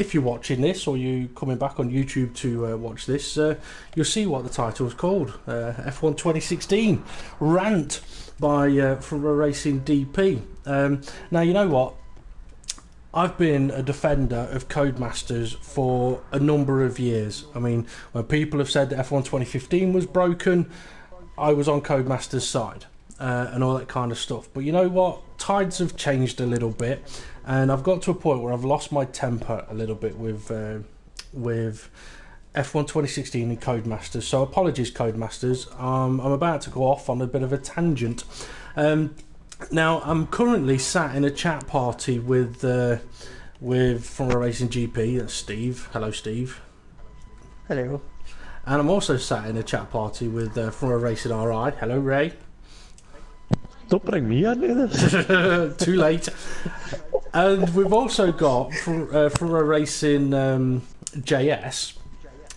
if you're watching this or you coming back on YouTube to watch this, you'll see what the title is called. F1 2016 Rant by from Racing DP. Now, you know what? I've been a defender of Codemasters for a number of years. I mean, when people have said that F1 2015 was broken, I was on Codemasters' side and all that kind of stuff. But you know what? Tides have changed a little bit, and I've got to a point where I've lost my temper a little bit with F1 2016 and Codemasters. So apologies, Codemasters. I'm about to go off on a bit of a tangent. Now, I'm currently sat in a chat party with from a Racing GP. That's Steve. Hello, Steve. Hello. And I'm also sat in a chat party with from a Racing RI. Hello, Ray. Don't bring me into this. Too late. And we've also got from a Racing JS.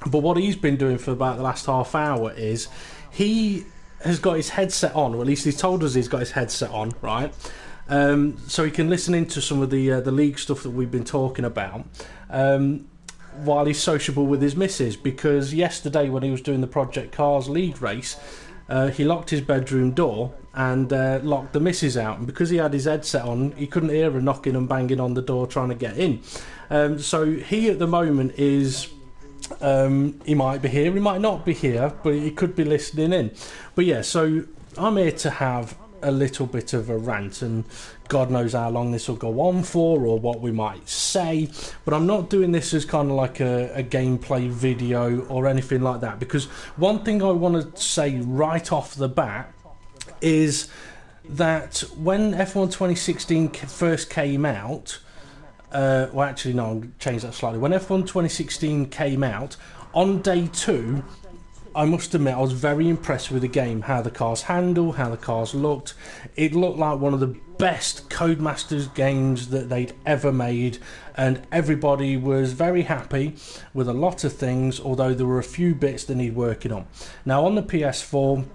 But what he's been doing for about the last half hour is he has got his headset on, or at least he's told us he's got his headset on, right? So he can listen into some of the league stuff that we've been talking about while he's sociable with his missus. Because yesterday when he was doing the Project Cars league race, he locked his bedroom door and locked the missus out. And because he had his headset on, he couldn't hear her knocking and banging on the door trying to get in. So he at the moment is... he might be here, he might not be here, but he could be listening in. But yeah, so I'm here to have a little bit of a rant, and God knows how long this will go on for or what we might say, but I'm not doing this as kind of like a gameplay video or anything like that, because one thing I want to say right off the bat is that when F1 2016 first came out, well, actually, no, I'll change that slightly. When F1 2016 came out, on day 2, I must admit I was very impressed with the game, how the cars handled, how the cars looked. It looked like one of the best Codemasters games that they'd ever made, and everybody was very happy with a lot of things, although there were a few bits that need working on. Now, on the PS4,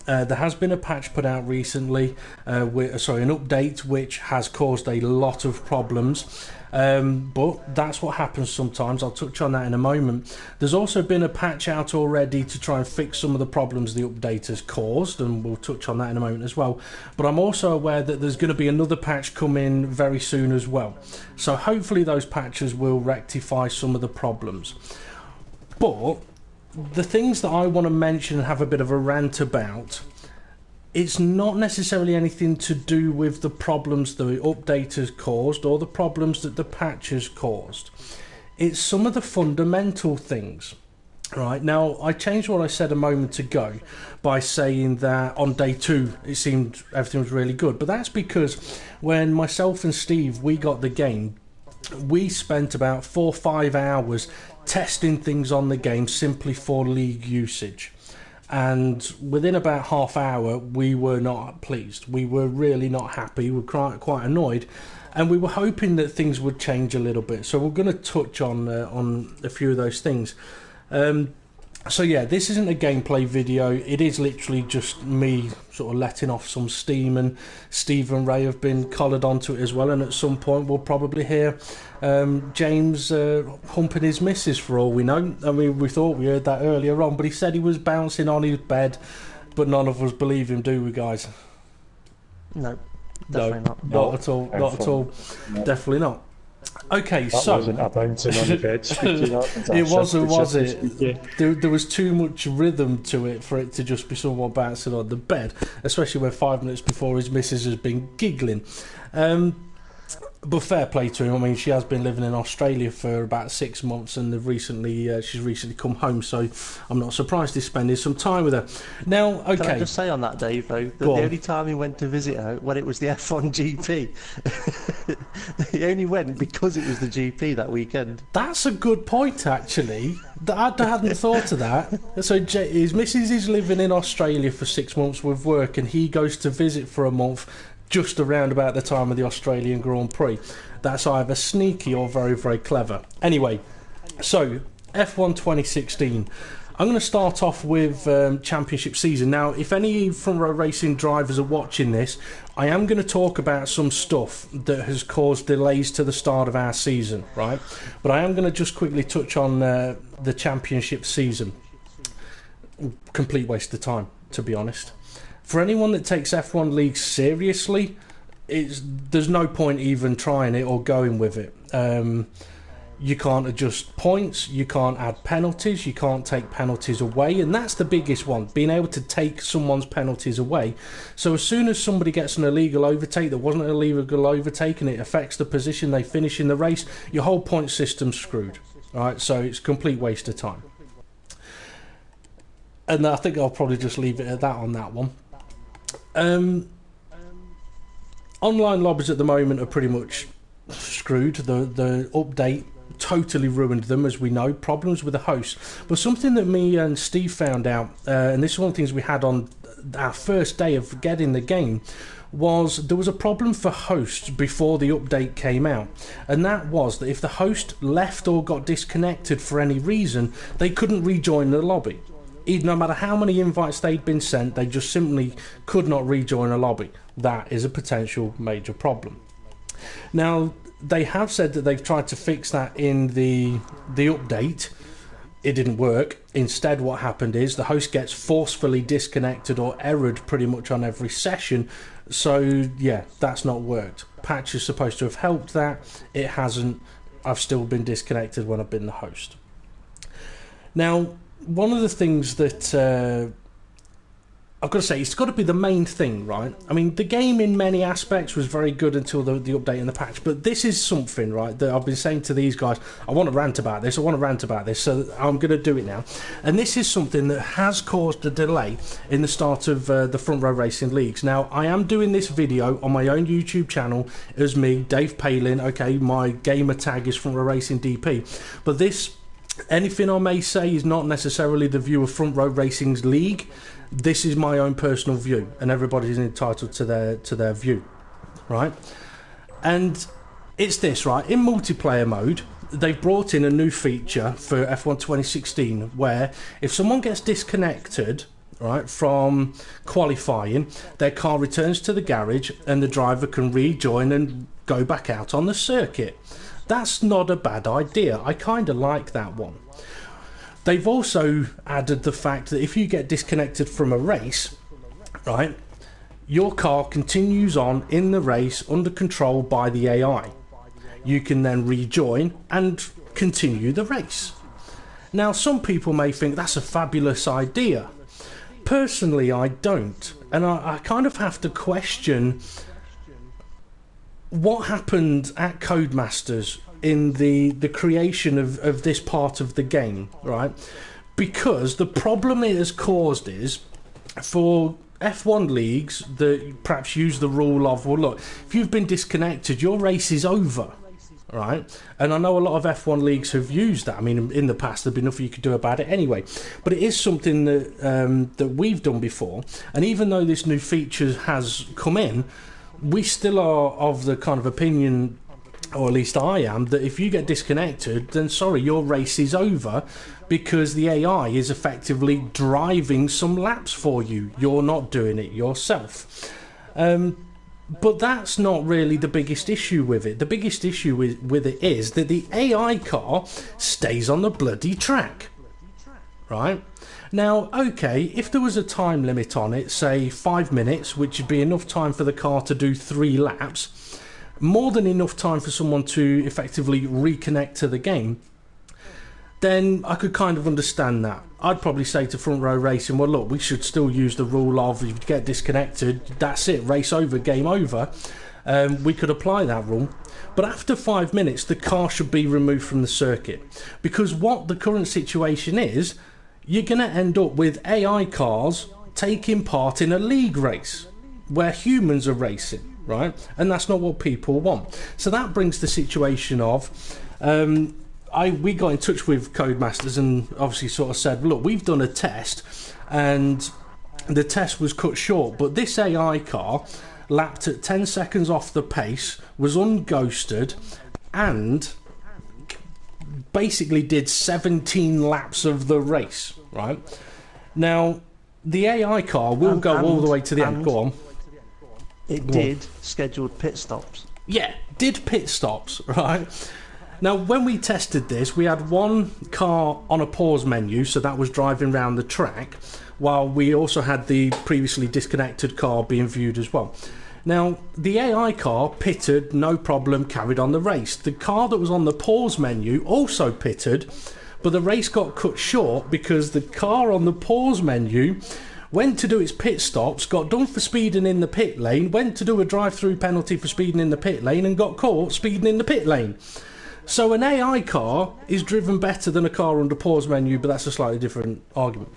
there has been a patch put out recently, an update which has caused a lot of problems. But that's what happens sometimes. I'll touch on that in a moment. There's also been a patch out already to try and fix some of the problems the update has caused, and we'll touch on that in a moment as well. But I'm also aware that there's going to be another patch coming very soon as well. So hopefully those patches will rectify some of the problems. But the things that I want to mention and have a bit of a rant about, it's not necessarily anything to do with the problems the update has caused or the problems that the patch has caused. It's some of the fundamental things. Right, now, I changed what I said a moment ago by saying that on day 2 it seemed everything was really good. But that's because when myself and Steve, we got the game, we spent about 4 or 5 hours testing things on the game simply for league usage. And within about half hour, we were not pleased. We were really not happy. We were quite annoyed, and we were hoping that things would change a little bit. So we're going to touch on a few of those things. So yeah, this isn't a gameplay video. It is literally just me sort of letting off some steam, and Steve and Ray have been collared onto it as well. And at some point, we'll probably hear James humping his missus for all we know. I mean, we thought we heard that earlier on, but he said he was bouncing on his bed, but none of us believe him, do we, guys? No, definitely not. Not at all. Not at all. No. Definitely not. Okay, that so wasn't a bouncing on the bed. It wasn't, was it? There was too much rhythm to it for it to just be someone bouncing on the bed, especially when 5 minutes before his missus has been giggling. But fair play to him. I mean, she has been living in Australia for about 6 months, and she's recently come home, so I'm not surprised he's spending some time with her. Now, okay. Can I just say on that, Dave, though, that the only time he went to visit her, when it was the F1 GP, he only went because it was the GP that weekend. That's a good point, actually. I hadn't thought of that. So his missus is living in Australia for 6 months with work, and he goes to visit for a month just around about the time of the Australian Grand Prix. That's either sneaky or very, very clever. Anyway, so F1 2016. I'm going to start off with championship season. Now, if any front row racing drivers are watching this, I am going to talk about some stuff that has caused delays to the start of our season, right? But I am going to just quickly touch on the championship season. Complete waste of time, to be honest. For anyone that takes F1 League seriously, there's no point even trying it or going with it. You can't adjust points, you can't add penalties, you can't take penalties away, and that's the biggest one, being able to take someone's penalties away. So as soon as somebody gets an illegal overtake that wasn't an illegal overtake and it affects the position they finish in the race, your whole point system's screwed. Alright, so it's a complete waste of time. And I think I'll probably just leave it at that on that one. Online lobbies at the moment are pretty much screwed. The update totally ruined them, as we know. Problems with the host. But something that me and Steve found out, and this is one of the things we had on our first day of getting the game, was there was a problem for hosts before the update came out, and that was that if the host left or got disconnected for any reason, they couldn't rejoin the lobby. No matter how many invites they'd been sent, they just simply could not rejoin a lobby. That is a potential major problem. Now, they have said that they've tried to fix that in the update. It didn't work. Instead, what happened is the host gets forcefully disconnected or errored pretty much on every session. So, yeah, that's not worked. Patch is supposed to have helped that. It hasn't. I've still been disconnected when I've been the host. Now, one of the things that I've got to say, it's got to be the main thing, right? I mean, the game in many aspects was very good until the update and the patch, but this is something, right, that I've been saying to these guys, I want to rant about this, so I'm going to do it now. And this is something that has caused a delay in the start of the front row racing leagues. Now, I am doing this video on my own YouTube channel as me, Dave Palin. Okay, my gamer tag is front row racing DP, but anything I may say is not necessarily the view of Front Row Racing's league. This is my own personal view, and everybody's entitled to their view, right? And it's this, right? In multiplayer mode, they've brought in a new feature for F1 2016 where if someone gets disconnected, right, from qualifying, their car returns to the garage and the driver can rejoin and go back out on the circuit. That's not a bad idea. I kind of like that one. They've also added the fact that if you get disconnected from a race, right, your car continues on in the race under control by the AI. You can then rejoin and continue the race. Now, some people may think that's a fabulous idea. Personally, I don't. And I kind of have to question what happened at Codemasters in the creation of this part of the game, right? Because the problem it has caused is for F1 leagues that perhaps use the rule of, well, look, if you've been disconnected, your race is over, right? And I know a lot of F1 leagues have used that. I mean, in the past, there'd be nothing you could do about it anyway. But it is something that that we've done before. And even though this new feature has come in, we still are of the kind of opinion, or at least I am, that if you get disconnected, then sorry, your race is over because the AI is effectively driving some laps for you. You're not doing it yourself. But that's not really the biggest issue with it. The biggest issue with it is that the AI car stays on the bloody track, right? Now, okay, if there was a time limit on it, say 5 minutes, which would be enough time for the car to do 3 laps, more than enough time for someone to effectively reconnect to the game, then I could kind of understand that. I'd probably say to Front Row Racing, well, look, we should still use the rule of if you get disconnected, that's it, race over, game over. We could apply that rule. But after 5 minutes, the car should be removed from the circuit. Because what the current situation is, you're going to end up with AI cars taking part in a league race where humans are racing, right? And that's not what people want. So that brings the situation of, we got in touch with Codemasters and obviously sort of said, look, we've done a test and the test was cut short, but this AI car lapped at 10 seconds off the pace, was unghosted, and basically did 17 laps of the race, right? Now, the AI car will go all the way to the end. Go on. It did scheduled pit stops. Yeah, did pit stops, right? Now, when we tested this, we had one car on a pause menu, so that was driving around the track, while we also had the previously disconnected car being viewed as well. Now, the AI car pitted, no problem, carried on the race. The car that was on the pause menu also pitted, but the race got cut short because the car on the pause menu went to do its pit stops, got done for speeding in the pit lane, went to do a drive-through penalty for speeding in the pit lane, and got caught speeding in the pit lane. So an AI car is driven better than a car under pause menu, but that's a slightly different argument.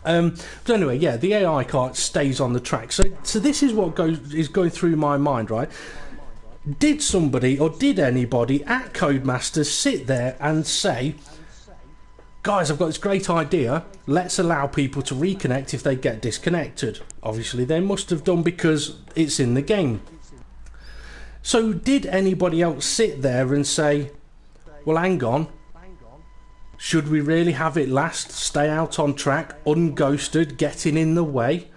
But anyway, yeah, the AI car stays on the track. So this is what is going through my mind, right? Did somebody or did anybody at Codemasters sit there and say, guys, I've got this great idea, let's allow people to reconnect if they get disconnected? Obviously they must have done, because it's in the game. So did anybody else sit there and say, well, hang on, should we really have it last, stay out on track, unghosted, getting in the way?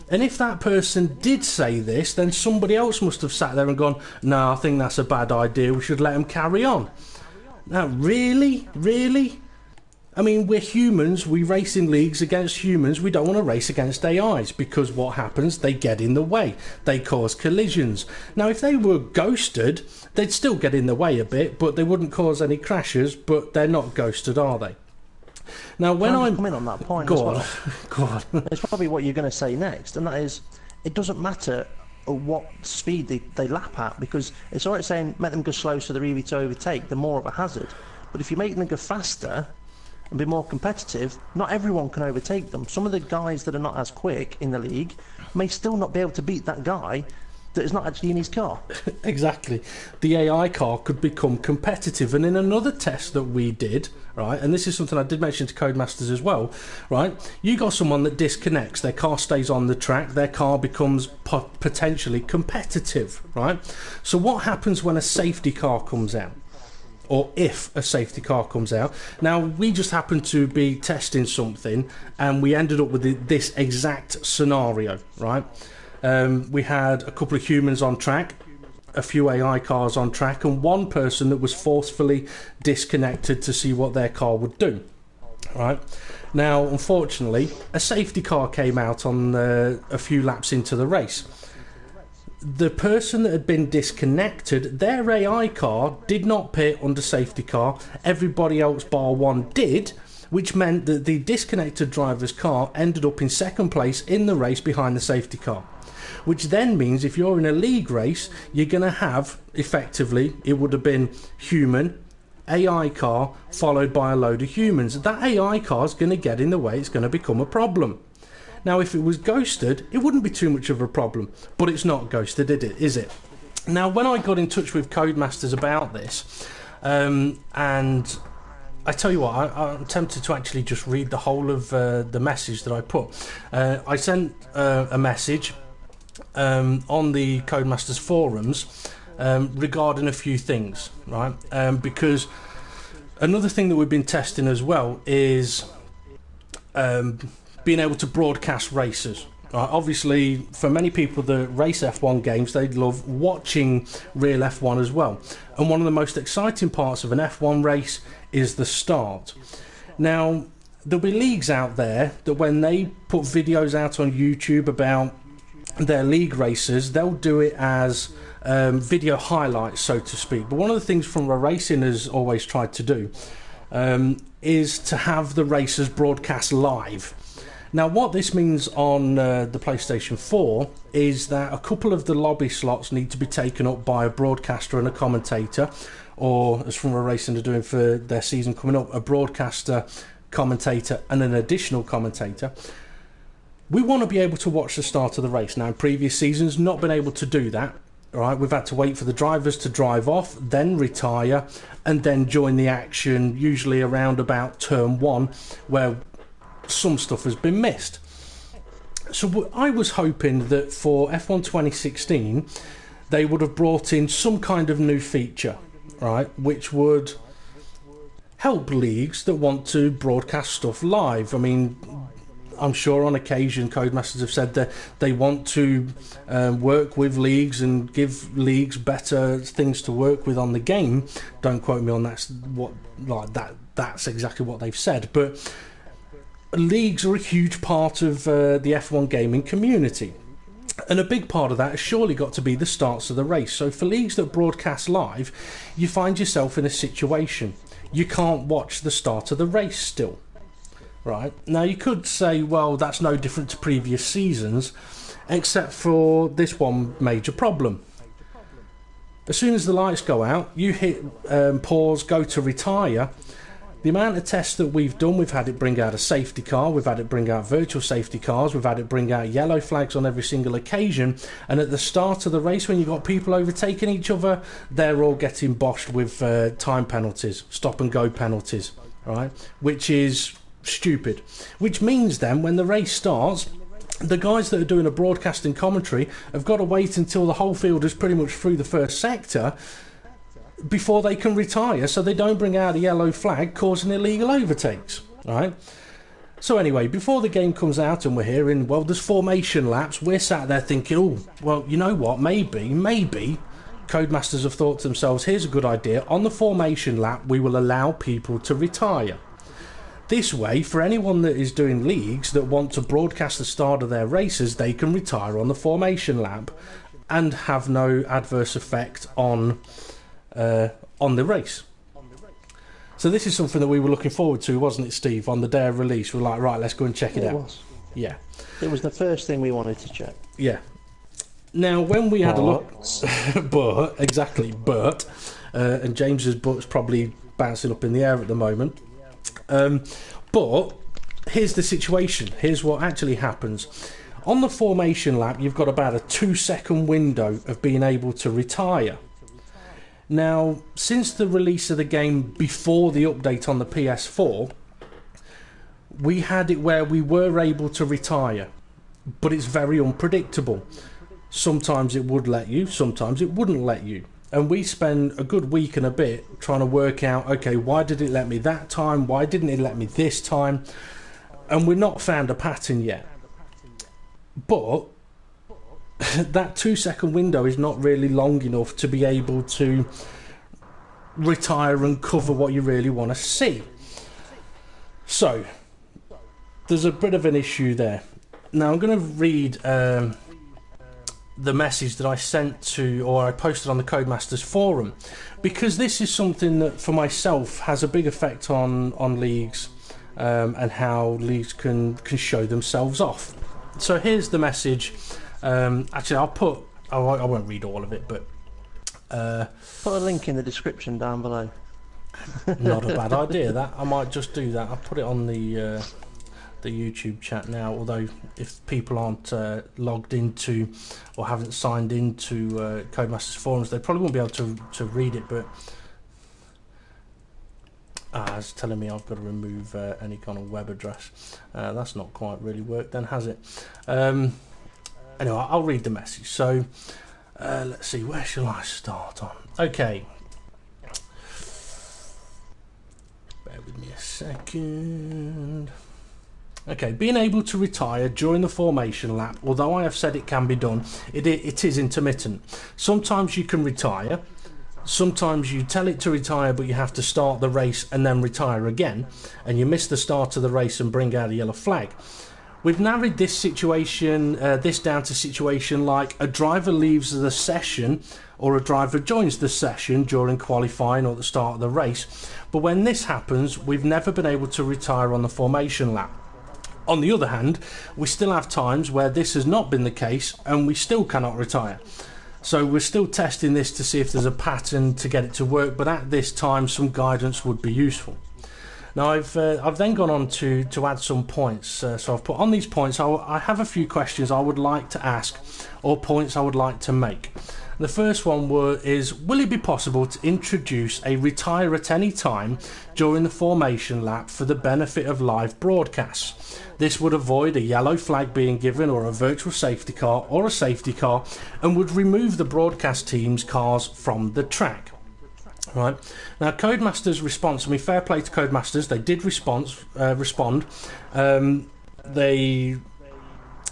And if that person did say this, then somebody else must have sat there and gone, no, I think that's a bad idea, we should let them carry on. Now, really? Really? I mean, we're humans, we race in leagues against humans, we don't want to race against AIs, because what happens? They get in the way, they cause collisions. Now, if they were ghosted, they'd still get in the way a bit, but they wouldn't cause any crashes, but they're not ghosted, are they? Now, when I come in on that point go as on, well, go on. it's probably what you're going to say next, and that is, it doesn't matter what speed they lap at, because it's alright saying make them go slow so they're easy to overtake, they're more of a hazard. But if you make them go faster and be more competitive, not everyone can overtake them. Some of the guys that are not as quick in the league may still not be able to beat that guy that is not actually in his car. Exactly. The AI car could become competitive. And in another test that we did, right, and this is something I did mention to Codemasters as well, right, you got someone that disconnects, their car stays on the track, their car becomes potentially competitive, right? So what happens when a safety car comes out? Or if a safety car comes out. Now, we just happened to be testing something and we ended up with this exact scenario, right? We had a couple of humans on track, a few AI cars on track, and one person that was forcefully disconnected to see what their car would do, right? Now, unfortunately, a safety car came out on a few laps into the race. The person that had been disconnected, their AI car did not pit under safety car. Everybody else bar one did, which meant that the disconnected driver's car ended up in second place in the race behind the safety car. Which then means if you're in a league race, you're going to have, effectively, it would have been human, AI car, followed by a load of humans. That AI car is going to get in the way, it's going to become a problem. Now, if it was ghosted, it wouldn't be too much of a problem, but it's not ghosted, is it? Now, when I got in touch with Codemasters about this, and I tell you what, I'm tempted to actually just read the whole of the message that I put. I sent a message on the Codemasters forums regarding a few things, right? Because another thing that we've been testing as well is being able to broadcast races. Right? Obviously, for many people that race F1 games, they love watching real F1 as well. And one of the most exciting parts of an F1 race is the start. Now, there'll be leagues out there that when they put videos out on YouTube about their league races, they'll do it as video highlights, so to speak. But one of the things From Racing has always tried to do is to have the races broadcast live. Now, what this means on the PlayStation 4 is that a couple of the lobby slots need to be taken up by a broadcaster and a commentator, or as From Racing are doing for their season coming up, a broadcaster, commentator and an additional commentator. We want to be able to watch the start of the race. Now, in previous seasons, not been able to do that. All right, we've had to wait for the drivers to drive off, then retire, and then join the action, usually around about turn one, where some stuff has been missed. So I was hoping that for F1 2016, they would have brought in some kind of new feature, right, which would help leagues that want to broadcast stuff live. I mean, I'm sure on occasion Codemasters have said that they want to work with leagues and give leagues better things to work with on the game. Don't quote me on that's exactly what they've said, but leagues are a huge part of the F1 gaming community. And a big part of that has surely got to be the starts of the race. So for leagues that broadcast live, you find yourself in a situation. You can't watch the start of the race still. Right? Now you could say, well, that's no different to previous seasons, except for this one major problem. As soon as the lights go out, you hit pause, go to retire. The amount of tests that we've done, we've had it bring out a safety car, we've had it bring out virtual safety cars, we've had it bring out yellow flags on every single occasion, and at the start of the race when you've got people overtaking each other, they're all getting boshed with time penalties, stop and go penalties, right? Which is stupid. Which means then when the race starts, the guys that are doing a broadcasting commentary have got to wait until the whole field is pretty much through the first sector before they can retire, so they don't bring out a yellow flag causing illegal overtakes, right? So anyway, before the game comes out and we're hearing, well, there's formation laps, we're sat there thinking, oh, well, you know what, maybe Codemasters have thought to themselves, here's a good idea, on the formation lap we will allow people to retire. This way, for anyone that is doing leagues that want to broadcast the start of their races, they can retire on the formation lap and have no adverse effect on the race. So this is something that we were looking forward to, wasn't it, Steve? On the day of release, we were like, right, let's go and check it out. Was. Yeah. It was the first thing we wanted to check. Yeah. Now, when we had a look... but, and James's butt's probably bouncing up in the air at the moment. But here's the situation. Here's what actually happens. On the formation lap, you've got about a 2-second window of being able to retire. Now, since the release of the game before the update on the PS4, we had it where we were able to retire, but it's very unpredictable. Sometimes it would let you, sometimes it wouldn't let you. And we spend a good week and a bit trying to work out, okay, why did it let me that time? Why didn't it let me this time? And we've not found a pattern yet. But that 2-second window is not really long enough to be able to retire and cover what you really want to see. So, there's a bit of an issue there. Now, I'm going to read the message that I sent to, or I posted on the Codemasters forum, because this is something that, for myself, has a big effect on leagues and how leagues can show themselves off. So here's the message. Actually, I won't read all of it, but put a link in the description down below. Not a bad idea. That I might just do that. I'll put it on the YouTube chat now. Although if people aren't logged into or haven't signed into Codemasters forums, they probably won't be able to read it. But it's telling me I've got to remove any kind of web address. That's not quite really worked then, has it? Anyway, I'll read the message. So, let's see, where shall I start on? Okay. Bear with me a second. Okay, being able to retire during the formation lap, although I have said it can be done, it is intermittent. Sometimes you can retire. Sometimes you tell it to retire, but you have to start the race and then retire again, and you miss the start of the race and bring out a yellow flag. We've narrowed this situation, this down to situation like a driver leaves the session or a driver joins the session during qualifying or at the start of the race. But when this happens, we've never been able to retire on the formation lap. On the other hand, we still have times where this has not been the case and we still cannot retire. So we're still testing this to see if there's a pattern to get it to work, but at this time some guidance would be useful. Now I've then gone on to add some points, so I've put on these points, I have a few questions I would like to ask or points I would like to make. The first one is, will it be possible to introduce a retire at any time during the formation lap for the benefit of live broadcasts? This would avoid a yellow flag being given or a virtual safety car or a safety car and would remove the broadcast team's cars from the track. Right. Now, Codemasters' response, I mean, fair play to Codemasters, they did respond.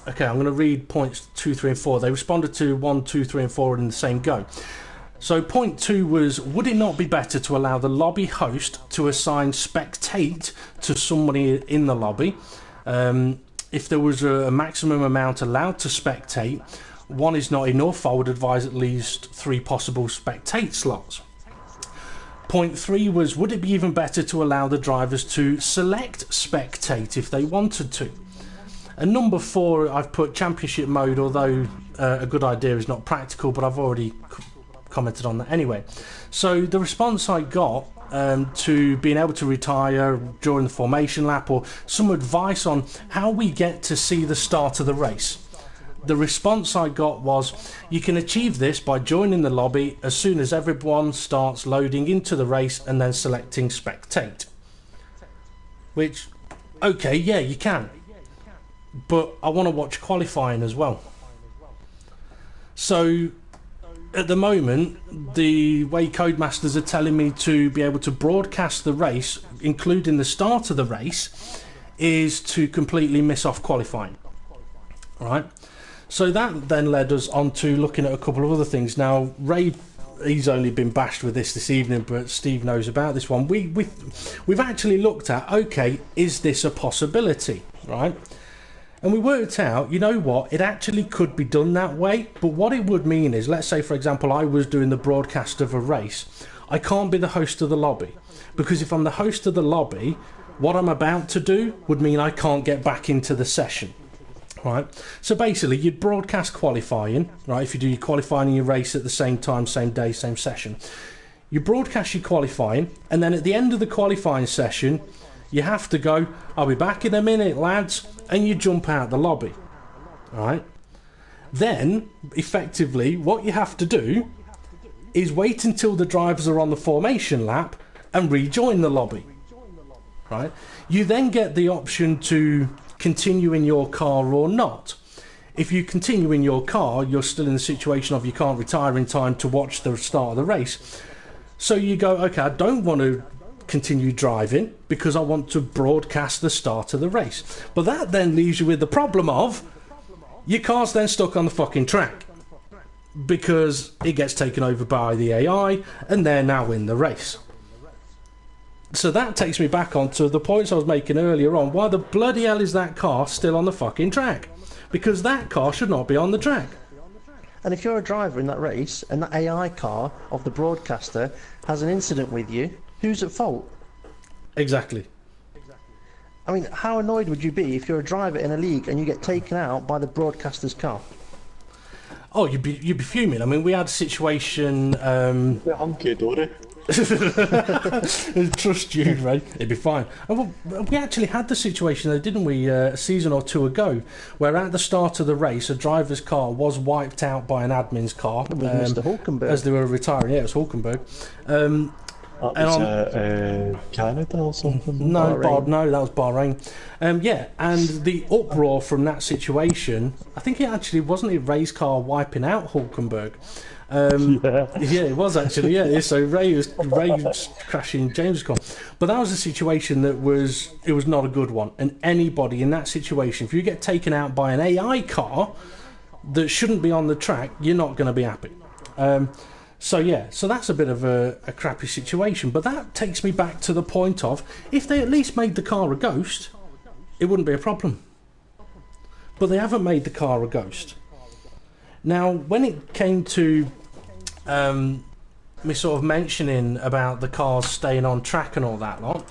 Okay, I'm going to read points 2, 3 and 4. They responded to 1, 2, 3 and 4 in the same go. So point 2 was, would it not be better to allow the lobby host to assign spectate to somebody in the lobby? If there was a maximum amount allowed to spectate, 1 is not enough. I would advise at least 3 possible spectate slots. Point 3 was, would it be even better to allow the drivers to select spectate if they wanted to? And number 4, I've put championship mode, although a good idea is not practical, but I've already commented on that anyway. So the response I got to being able to retire during the formation lap, or some advice on how we get to see the start of the race. The response I got was, you can achieve this by joining the lobby as soon as everyone starts loading into the race and then selecting spectate. Which, okay, yeah, you can. But I want to watch qualifying as well. So, at the moment, the way Codemasters are telling me to be able to broadcast the race, including the start of the race, is to completely miss off qualifying. Right? So that then led us on to looking at a couple of other things. Now, Ray, he's only been bashed with this evening, but Steve knows about this one. We've actually looked at, okay, is this a possibility, right? And we worked out, you know what, it actually could be done that way, but what it would mean is, let's say, for example, I was doing the broadcast of a race. I can't be the host of the lobby, because if I'm the host of the lobby, what I'm about to do would mean I can't get back into the session. Right, so basically you'd broadcast qualifying, right, if you do your qualifying and your race at the same time, same day, same session. You broadcast your qualifying, and then at the end of the qualifying session, you have to go, I'll be back in a minute, lads, and you jump out the lobby. Right? Then, effectively, what you have to do is wait until the drivers are on the formation lap and rejoin the lobby. Right? You then get the option to continue in your car or not. If you continue in your car, you're still in the situation of you can't retire in time to watch the start of the race. So you go, okay, I don't want to continue driving because I want to broadcast the start of the race. But that then leaves you with the problem of your car's then stuck on the fucking track because it gets taken over by the AI and they're now in the race. So that takes me back onto the points I was making earlier on. Why the bloody hell is that car still on the fucking track? Because that car should not be on the track. And if you're a driver in that race and that AI car of the broadcaster has an incident with you, who's at fault? Exactly. I mean, how annoyed would you be if you're a driver in a league and you get taken out by the broadcaster's car? Oh, you'd be fuming. I mean, we had a situation... Trust you, Ray. It'd be fine. And we actually had the situation, though, didn't we, a season or two ago, where at the start of the race, a driver's car was wiped out by an admin's car. With Mr. Hulkenberg. As they were retiring. Yeah, it was Hulkenberg. That was Canada or something? No, that was Bahrain. Yeah, and the uproar from that situation, I think it actually wasn't Ray's car wiping out Hulkenberg. Yeah, it was actually. Yeah, so Ray was crashing James' car, but that was a situation that was not a good one. And anybody in that situation, if you get taken out by an AI car that shouldn't be on the track, you're not going to be happy. So that's a bit of a crappy situation. But that takes me back to the point of, if they at least made the car a ghost, it wouldn't be a problem. But they haven't made the car a ghost. Now, when it came to me sort of mentioning about the cars staying on track and all that lot,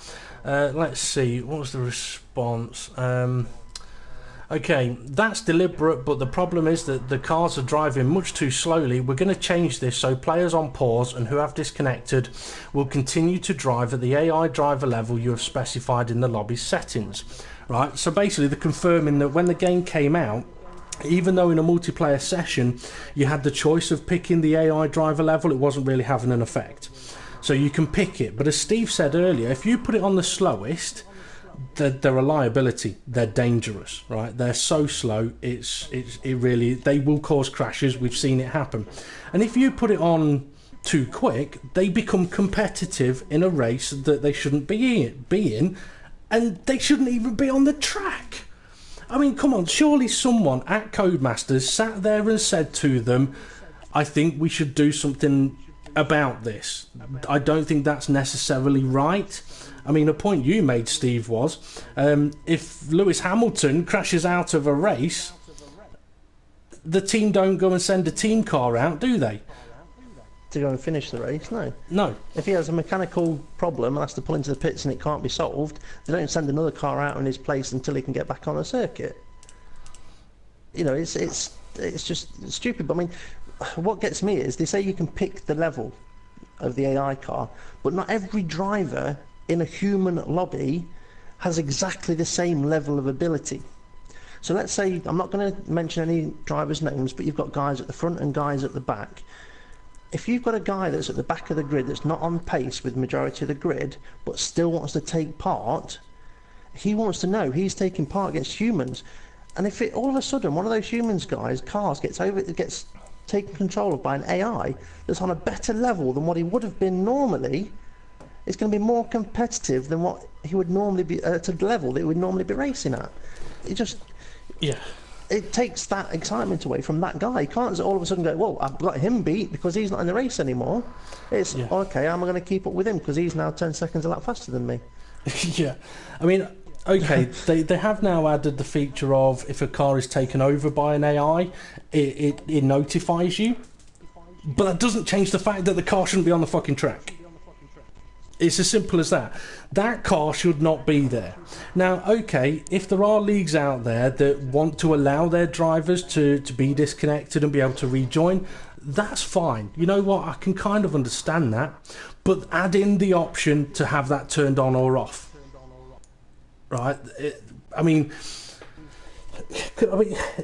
let's see, what was the response? Okay, that's deliberate, but the problem is that the cars are driving much too slowly. We're going to change this so players on pause and who have disconnected will continue to drive at the AI driver level you have specified in the lobby settings. Right, so basically they're confirming that when the game came out, even though in a multiplayer session you had the choice of picking the AI driver level, it wasn't really having an effect. So you can pick it, but as Steve said earlier, if you put it on the slowest, their reliability, they're dangerous, right? They're so slow, it really, they will cause crashes. We've seen it happen. And if you put it on too quick, they become competitive in a race that they shouldn't be in, and they shouldn't even be on the track. I mean, come on, surely someone at Codemasters sat there and said to them, I think we should do something about this. I don't think that's necessarily right. I mean, a point you made, Steve, was if Lewis Hamilton crashes out of a race, the team don't go and send a team car out, do they? To go and finish the race, no. No. If he has a mechanical problem and has to pull into the pits and it can't be solved, they don't send another car out in his place until he can get back on the circuit. You know, it's just stupid. But I mean, what gets me is they say you can pick the level of the AI car, but not every driver in a human lobby has exactly the same level of ability. So let's say, I'm not going to mention any drivers' names, but you've got guys at the front and guys at the back. If you've got a guy that's at the back of the grid that's not on pace with the majority of the grid, but still wants to take part, he wants to know he's taking part against humans. And if it all of a sudden one of those humans cars gets taken control of by an AI that's on a better level than what he would have been normally, it's going to be more competitive than what he would normally be at a level that he would normally be racing at. It takes that excitement away from that guy. He can't all of a sudden go, well, I've got him beat because he's not in the race anymore. It's, okay, how am I going to keep up with him because he's now 10 seconds a lap faster than me? Yeah. I mean, okay, they have now added the feature of if a car is taken over by an AI, it notifies you. But that doesn't change the fact that the car shouldn't be on the fucking track. It's as simple as that. That car should not be there. Now, okay, if there are leagues out there that want to allow their drivers to be disconnected and be able to rejoin, that's fine. You know what? I can kind of understand that. But add in the option to have that turned on or off. Right? I mean,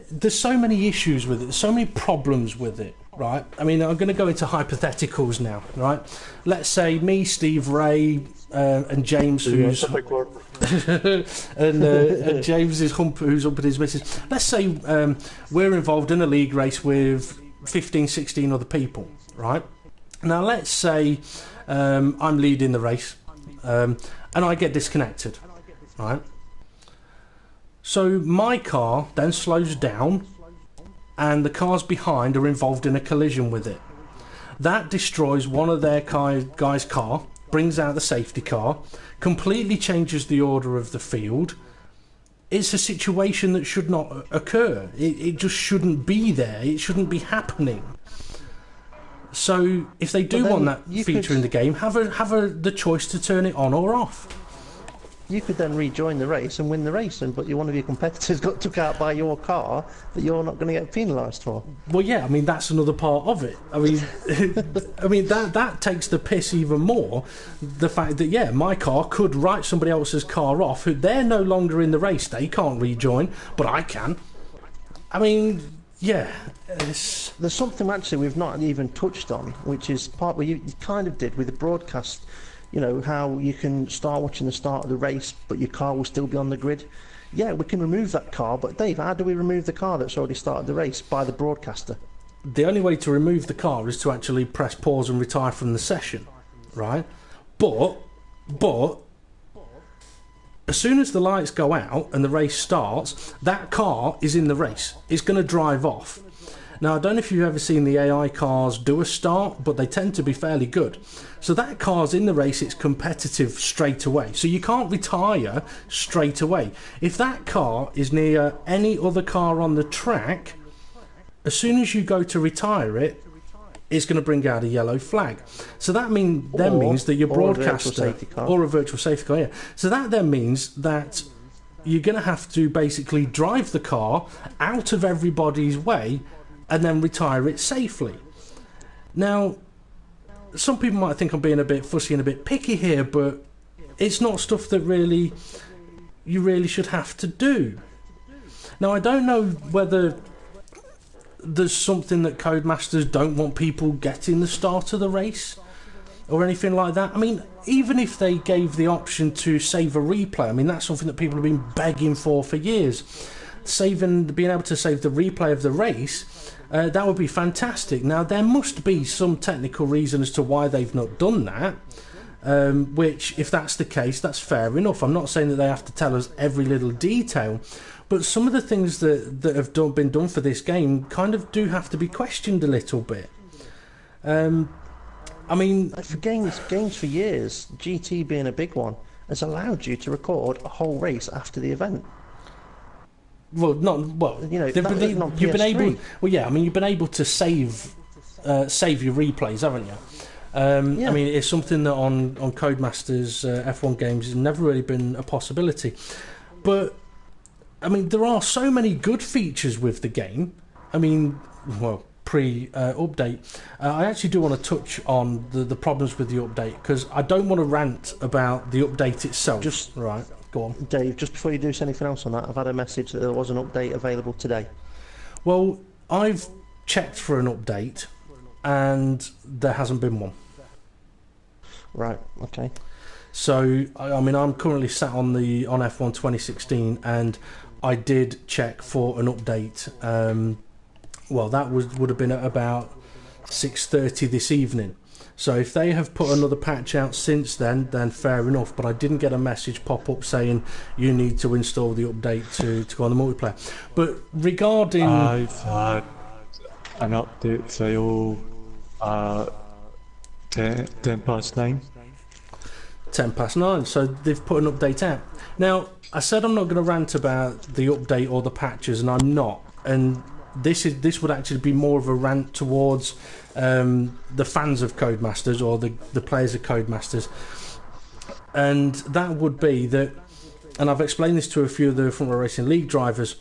there's so many issues with it. There's so many problems with it. Right, I mean, I'm going to go into hypotheticals now. Right, let's say me, Steve, Ray, and James, who's and James is who's up with his missus. Let's say we're involved in a league race with 15, 16 other people. Right, now let's say I'm leading the race, and I get disconnected. Right, so my car then slows down. And the cars behind are involved in a collision with it. That destroys one of their guy's car, brings out the safety car, completely changes the order of the field. It's a situation that should not occur. It just shouldn't be there. It shouldn't be happening. So if they do want that feature in the game, have the choice to turn it on or off. You could then rejoin the race and win the race, but one of your competitors got took out by your car that you're not going to get penalised for. Well, yeah, I mean that's another part of it. I mean, that takes the piss even more. The fact that my car could write somebody else's car off, who they're no longer in the race, they can't rejoin, but I can. I mean, yeah, there's something actually we've not even touched on, which is part where you kind of did with the broadcast. You know, how you can start watching the start of the race, but your car will still be on the grid. Yeah, we can remove that car, but Dave, how do we remove the car that's already started the race by the broadcaster? The only way to remove the car is to actually press pause and retire from the session, right? But as soon as the lights go out and the race starts, that car is in the race. It's going to drive off. Now, I don't know if you've ever seen the AI cars do a start, but they tend to be fairly good. So that car's in the race, it's competitive straight away. So you can't retire straight away. If that car is near any other car on the track, as soon as you go to retire it, it's going to bring out a yellow flag. So that means that your broadcaster or a virtual safety car, yeah. So that then means that you're going to have to basically drive the car out of everybody's way and then retire it safely. Now, some people might think I'm being a bit fussy and a bit picky here, but it's not stuff that you really should have to do. Now, I don't know whether there's something that Codemasters don't want people getting the start of the race or anything like that. I mean, even if they gave the option to save a replay, I mean, that's something that people have been begging for years. Being able to save the replay of the race that would be fantastic. Now, there must be some technical reason as to why they've not done that, which, if that's the case, that's fair enough. I'm not saying that they have to tell us every little detail, but some of the things that have been done for this game kind of do have to be questioned a little bit. I mean, for games for years, GT being a big one, has allowed you to record a whole race after the event. Well, you know, you've been able. Well, yeah, I mean, you've been able to save your replays, haven't you? Yeah. I mean, it's something that on Codemasters F1 games has never really been a possibility. But I mean, there are so many good features with the game. I mean, well, pre-update. I actually do want to touch on the problems with the update, because I don't want to rant about the update itself. Right, go on. Dave, just before you do anything else on that, I've had a message that there was an update available today. Well, I've checked for an update, and there hasn't been one. Right, okay. So, I mean, I'm currently sat on F1 2016, and I did check for an update. Well, that would have been at about 6:30 this evening. So if they have put another patch out since then fair enough. But I didn't get a message pop up saying you need to install the update to go on the multiplayer. But regarding... I've had an update file at 10 past 9. 10 past 9, so they've put an update out. Now, I said I'm not going to rant about the update or the patches, and I'm not. And this would actually be more of a rant towards the fans of Codemasters, or the players of Codemasters. And that would be that, and I've explained this to a few of the Front Row Racing League drivers,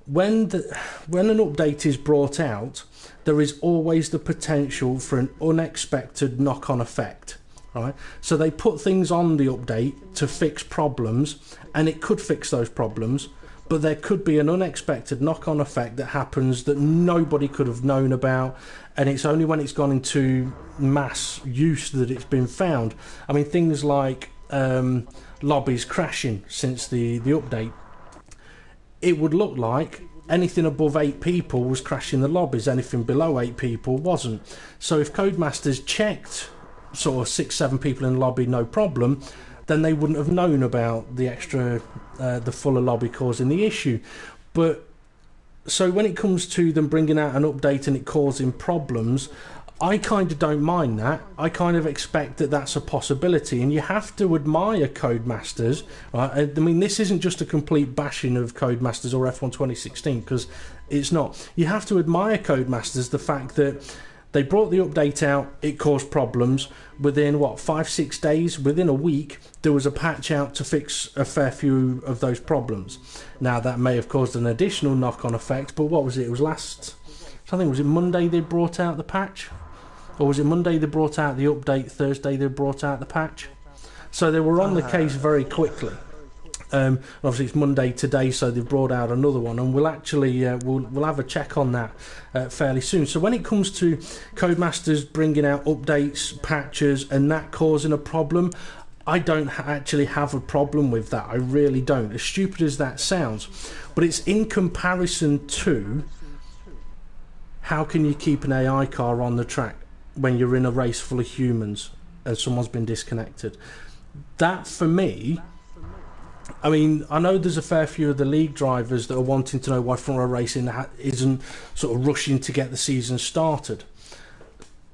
when an update is brought out, there is always the potential for an unexpected knock-on effect. Right, so they put things on the update to fix problems, and it could fix those problems, but there could be an unexpected knock-on effect that happens that nobody could have known about, and it's only when it's gone into mass use that it's been found. I mean, things like lobbies crashing since the update. It would look like anything above 8 people was crashing the lobbies, anything below 8 people wasn't. So if Codemasters checked sort of 6-7 people in the lobby, no problem, then they wouldn't have known about the extra, the fuller lobby causing the issue. But so when it comes to them bringing out an update and it causing problems, I kind of don't mind that. I kind of expect that that's a possibility, and you have to admire Codemasters, right? I mean, this isn't just a complete bashing of Codemasters or F1 2016, because it's not. You have to admire Codemasters, the fact that they brought the update out, it caused problems. Within, 5-6 days, within a week, there was a patch out to fix a fair few of those problems. Now, that may have caused an additional knock-on effect, but what was it? It was was it Monday they brought out the patch? Or was it Monday they brought out the update, Thursday they brought out the patch? So they were on the case very quickly. Obviously it's Monday today, so they've brought out another one, and we'll actually we'll have a check on that fairly soon. So when it comes to Codemasters bringing out updates, patches, and that causing a problem, I don't actually have a problem with that. I really don't, as stupid as that sounds. But it's in comparison to how can you keep an AI car on the track when you're in a race full of humans and someone's been disconnected. That, for me, I mean, I know there's a fair few of the league drivers that are wanting to know why Front Row Racing isn't sort of rushing to get the season started.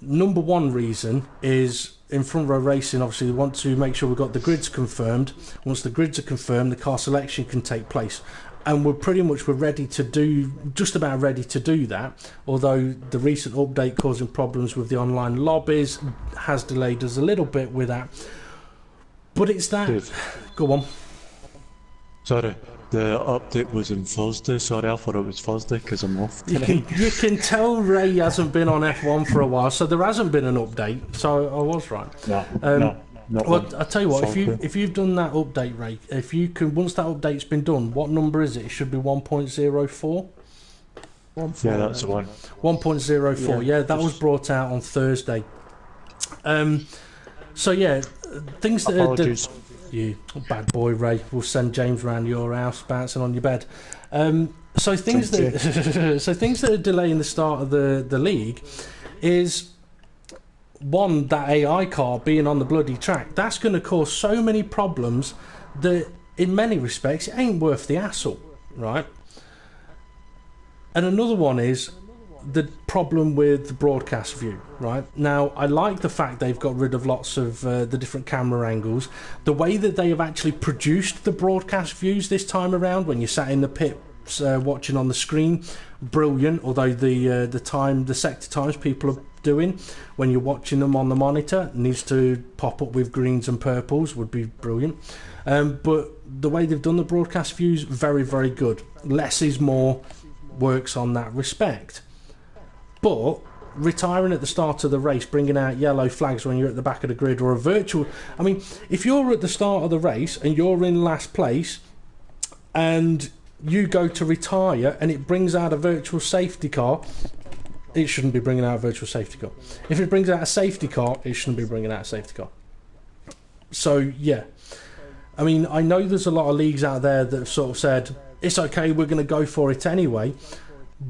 Number one reason is, in Front Row Racing, obviously they want to make sure we've got the grids confirmed. Once the grids are confirmed, the car selection can take place. And we're just about ready to do that, although the recent update causing problems with the online lobbies has delayed us a little bit with that. But it's that... Dave. Go on. Sorry, the update was on Thursday. Sorry, I thought it was Thursday because I'm off today. You can tell Ray hasn't been on F1 for a while, so there hasn't been an update. So I was right. No. Well, I'll tell you what. If you've done that update, Ray, if you can, once that update's been done, what number is it? It should be 1.04. Yeah, that's the one. 1.04. Yeah, that was brought out on Thursday. So yeah, things that Apologies. You bad boy, Ray. We'll send James round your house bouncing on your bed. So things that so things that are delaying the start of the league is one, that AI car being on the bloody track. That's going to cause so many problems that in many respects it ain't worth the hassle, right? And another one is the problem with the broadcast view, right? Now, I like the fact they've got rid of lots of the different camera angles. The way that they have actually produced the broadcast views this time around, when you sat in the pit watching on the screen, brilliant. Although the sector times people are doing when you're watching them on the monitor needs to pop up with greens and purples would be brilliant. But the way they've done the broadcast views, very, very good. Less is more works on that respect. But retiring at the start of the race, bringing out yellow flags when you're at the back of the grid, or a virtual... I mean, if you're at the start of the race and you're in last place and you go to retire and it brings out a virtual safety car, it shouldn't be bringing out a virtual safety car. If it brings out a safety car, it shouldn't be bringing out a safety car. So, yeah. I mean, I know there's a lot of leagues out there that have sort of said, it's okay, we're going to go for it anyway.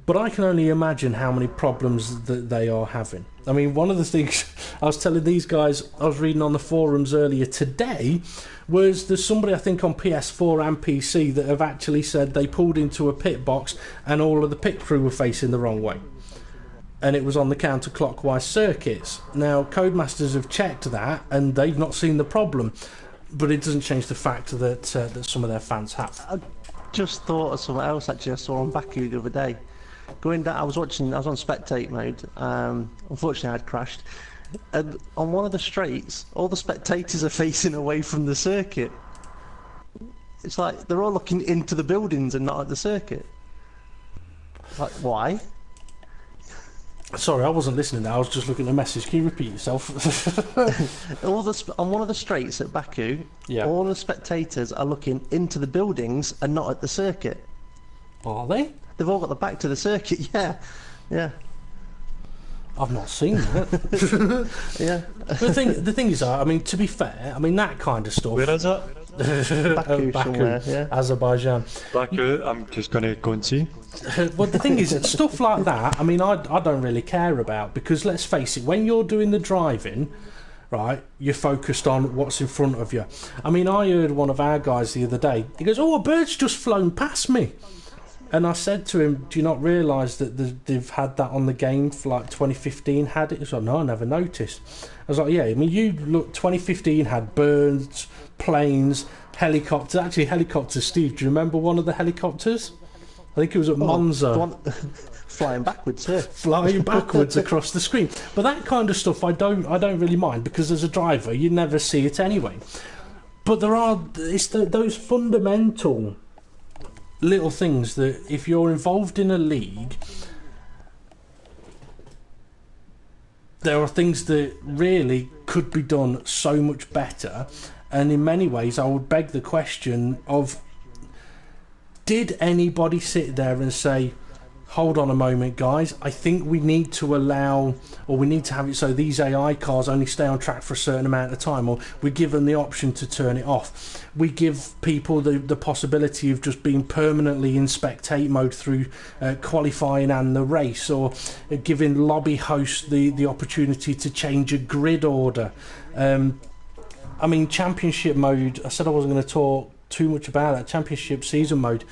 But I can only imagine how many problems that they are having. I mean, one of the things I was telling these guys, I was reading on the forums earlier today, was there's somebody, I think, on PS4 and PC that have actually said they pulled into a pit box and all of the pit crew were facing the wrong way. And it was on the counterclockwise circuits. Now, Codemasters have checked that and they've not seen the problem. But it doesn't change the fact that that some of their fans have. I just thought of something else actually I saw on Baku the other day. Going down, I was on spectate mode. Unfortunately, I'd crashed, and on one of the straights, all the spectators are facing away from the circuit. It's like they're all looking into the buildings and not at the circuit. Like, why? Sorry, I wasn't listening there. I was just looking at the message. Can you repeat yourself? On one of the straights at Baku, yeah, all the spectators are looking into the buildings and not at the circuit. Are they? They've all got the back to the circuit. Yeah. I've not seen that. Yeah. But the thing is, I mean, to be fair, I mean that kind of stuff. Where is it? Baku somewhere, yeah. Azerbaijan. Baku, I'm just going to go and see. Well, the thing is, stuff like that, I mean, I don't really care about, because let's face it, when you're doing the driving, right, you're focused on what's in front of you. I mean, I heard one of our guys the other day, he goes, oh, a bird's just flown past me. And I said to him, do you not realise that they've had that on the game for like 2015 had it? He was like, no, I never noticed. I was like, yeah, I mean, you look, 2015 had birds, planes, helicopters. Actually, helicopters, Steve, do you remember one of the helicopters? I think it was at Monza. The one flying backwards, yeah. Flying backwards across the screen. But that kind of stuff I don't really mind, because as a driver, you never see it anyway. But it's those fundamental little things that if you're involved in a league, there are things that really could be done so much better. And in many ways I would beg the question of, did anybody sit there and say, hold on a moment guys, I think we need to allow, or we need to have it so these AI cars only stay on track for a certain amount of time, or we give them the option to turn it off. We give people the possibility of just being permanently in spectate mode through qualifying and the race, or giving lobby hosts the opportunity to change a grid order. I mean, championship mode, I said I wasn't going to talk too much about that. Championship season mode,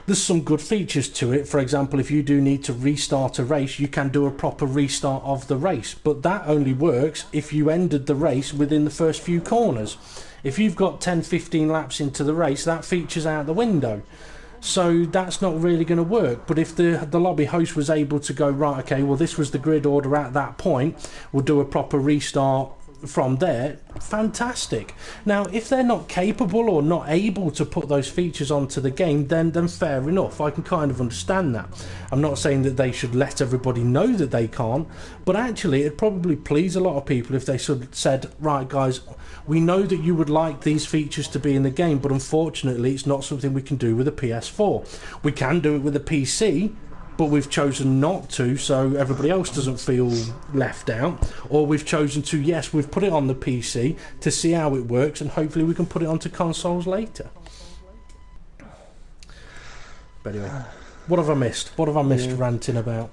there's some good features to it. For example, if you do need to restart a race, you can do a proper restart of the race, but that only works if you ended the race within the first few corners. If you've got 10-15 laps into the race, that feature's out the window, so that's not really going to work. But if the lobby host was able to go, right, okay, well, this was the grid order at that point, we'll do a proper restart from there, fantastic. Now, if they're not capable or not able to put those features onto the game, then fair enough, I can kind of understand that. I'm not saying that they should let everybody know that they can't, but actually it'd probably please a lot of people if they said, right guys, we know that you would like these features to be in the game, but unfortunately it's not something we can do with a PS4. We can do it with a PC, but we've chosen not to, so everybody else doesn't feel left out. Or we've chosen to, yes, we've put it on the PC to see how it works, and hopefully we can put it onto consoles later. But anyway, what have I missed? What have I missed ranting about?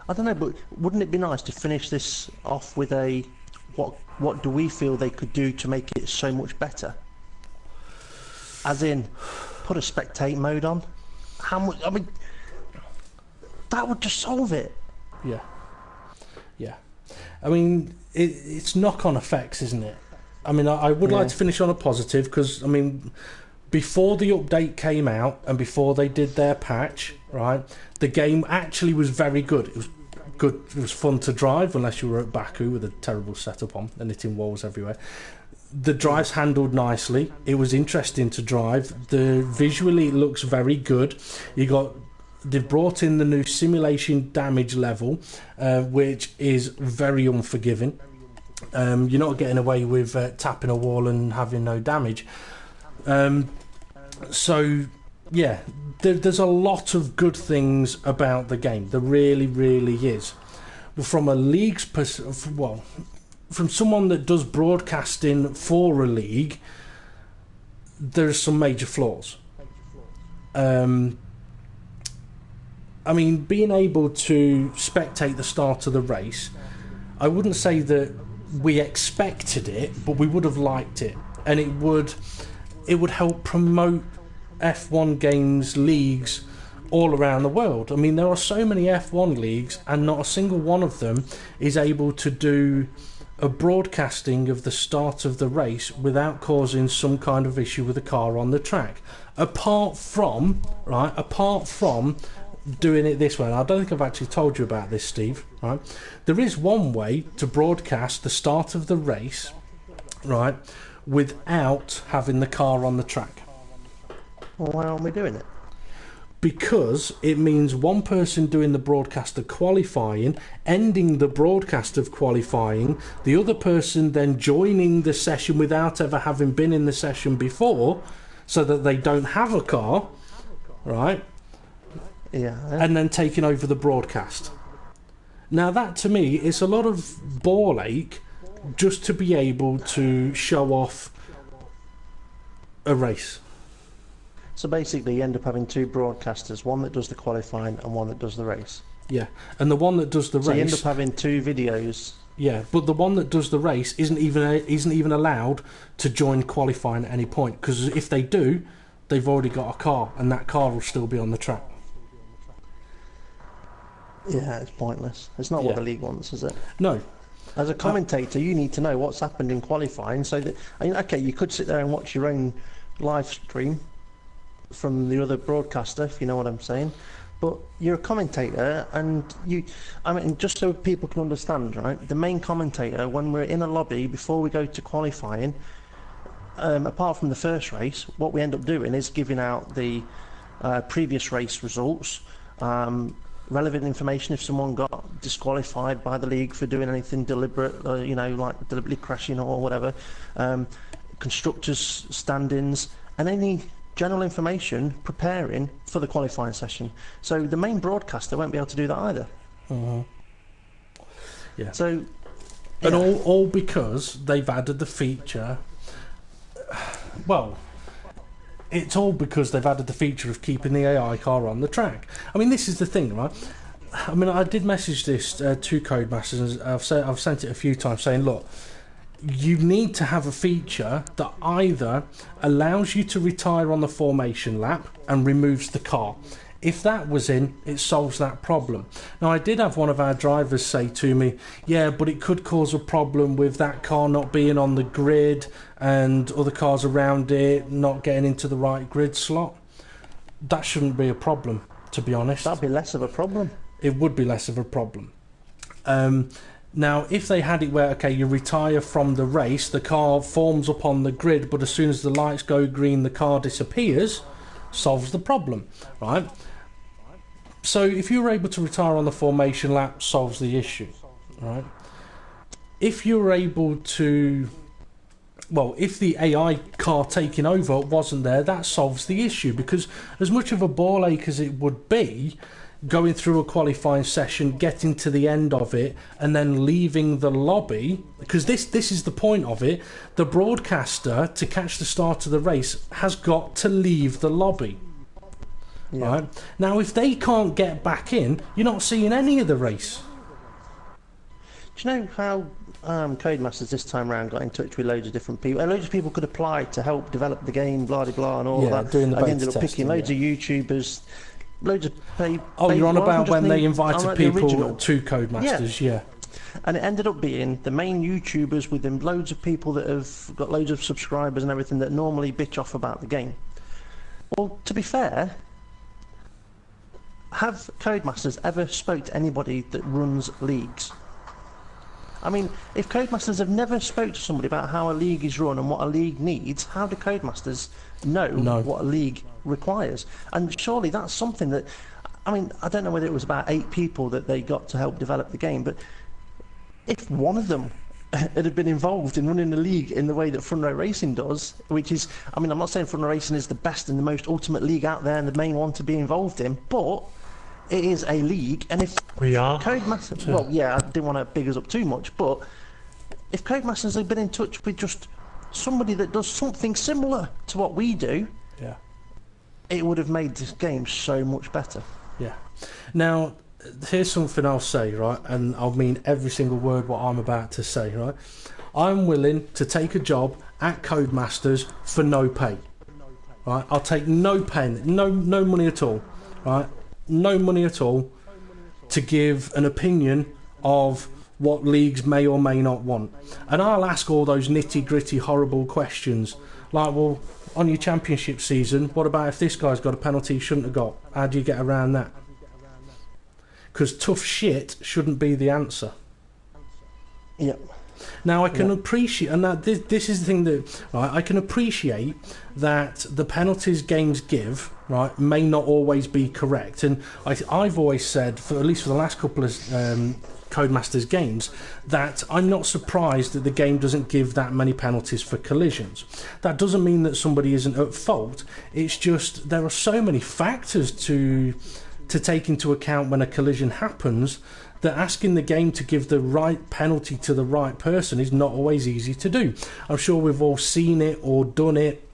I don't know, but wouldn't it be nice to finish this off with a what do we feel they could do to make it so much better? As in, put a spectate mode on. How much? I mean, that would just solve it. Yeah. I mean, it's knock-on effects, isn't it? I mean, I would like to finish on a positive because, I mean, before the update came out and before they did their patch, right, the game actually was very good. It was good. It was fun to drive, unless you were at Baku with a terrible setup on and hitting walls everywhere. The drives handled nicely. It was interesting to drive. Visually, it looks very good. They've brought in the new simulation damage level, which is very unforgiving. You're not getting away with tapping a wall and having no damage. So, yeah, there's a lot of good things about the game. There really, really is. From a league's from someone that does broadcasting for a league, there's some major flaws. I mean, being able to spectate the start of the race, I wouldn't say that we expected it, but we would have liked it, and it would help promote F1 games leagues all around the world. I mean, there are so many F1 leagues, and not a single one of them is able to do a broadcasting of the start of the race without causing some kind of issue with the car on the track. Apart from doing it this way, and I don't think I've actually told you about this, Steve, right? There is one way to broadcast the start of the race, right, without having the car on the track. Well, why aren't we doing it? Because it means one person doing the broadcast of qualifying, ending the broadcast of qualifying, the other person then joining the session without ever having been in the session before, so that they don't have a car, right? Yeah. And then taking over the broadcast. Now that to me is a lot of ball ache just to be able to show off a race. So basically you end up having two broadcasters, one that does the qualifying and one that does the race. Yeah, and the one that does the race... So you end up having two videos. Yeah, but the one that does the race isn't even allowed to join qualifying at any point, because if they do, they've already got a car, and that car will still be on the track. Yeah, it's pointless. It's not what the league wants, is it? No. As a commentator, you need to know what's happened in qualifying, so that, I mean, okay, you could sit there and watch your own live stream from the other broadcaster, if you know what I'm saying, but you're a commentator, and I mean, just so people can understand, right, the main commentator, when we're in a lobby before we go to qualifying, apart from the first race, what we end up doing is giving out the previous race results, relevant information if someone got disqualified by the league for doing anything deliberate, like deliberately crashing or whatever, constructors' standings, and any general information preparing for the qualifying session. So the main broadcaster won't be able to do that either. Yeah. So, and all because they've added the feature. Well, it's all because they've added the feature of keeping the AI car on the track. I mean, this is the thing, right? I mean, I did message this to Codemasters, and I've sent it a few times saying, look, you need to have a feature that either allows you to retire on the formation lap and removes the car. If that was in, it solves that problem. Now, I did have one of our drivers say to me, yeah, but it could cause a problem with that car not being on the grid and other cars around it not getting into the right grid slot. That shouldn't be a problem, to be honest. That'd be less of a problem. It would be less of a problem. Now, if they had it where, okay, you retire from the race, the car forms up on the grid, but as soon as the lights go green, the car disappears, solves the problem, right? So if you were able to retire on the formation lap, solves the issue, right? If you were able to... Well, if the AI car taking over wasn't there, that solves the issue, because as much of a ball ache as it would be, going through a qualifying session, getting to the end of it, and then leaving the lobby, because this is the point of it, the broadcaster, to catch the start of the race, has got to leave the lobby. Yeah. Right? Now, if they can't get back in, you're not seeing any of the race. Do you know how Codemasters this time round got in touch with loads of different people? And loads of people could apply to help develop the game, blah, blah, blah, and all Yeah, that. doing the and they beta ended up picking testing, loads yeah. of YouTubers, loads of... You're on about when they the invited people original. to Codemasters, yeah. And it ended up being the main YouTubers with them, loads of people that have got loads of subscribers and everything that normally bitch off about the game. Well, to be fair, have Codemasters ever spoke to anybody that runs leagues? I mean, if Codemasters have never spoke to somebody about how a league is run and what a league needs, how do Codemasters know what a league requires? And surely that's something that... I mean, I don't know whether it was about 8 people that they got to help develop the game, but if one of them had been involved in running the league in the way that Front Row Racing does, which is... I mean, I'm not saying Front Row Racing is the best and the most ultimate league out there and the main one to be involved in, but... it is a league, and if Codemasters... Well, yeah, I didn't want to big us up too much, but if Codemasters had been in touch with just somebody that does something similar to what we do, Yeah. it would have made this game so much better. Yeah. Now, here's something I'll say, right? And I'll mean every single word what I'm about to say, right? I'm willing to take a job at Codemasters for no pay. Right? I'll take no pay, no money at all. Right? No money at all to give an opinion of what leagues may or may not want. And I'll ask all those nitty-gritty, horrible questions. Like, well, on your championship season, what about if this guy's got a penalty he shouldn't have got? How do you get around that? Because tough shit shouldn't be the answer. Yep. Now I can appreciate, and that this is the thing that right, I can appreciate that the penalties games give right may not always be correct, and I've always said, for at least for the last couple of Codemasters games, that I'm not surprised that the game doesn't give that many penalties for collisions. That doesn't mean that somebody isn't at fault. It's just there are so many factors to take into account when a collision happens, that asking the game to give the right penalty to the right person is not always easy to do. I'm sure we've all seen it or done it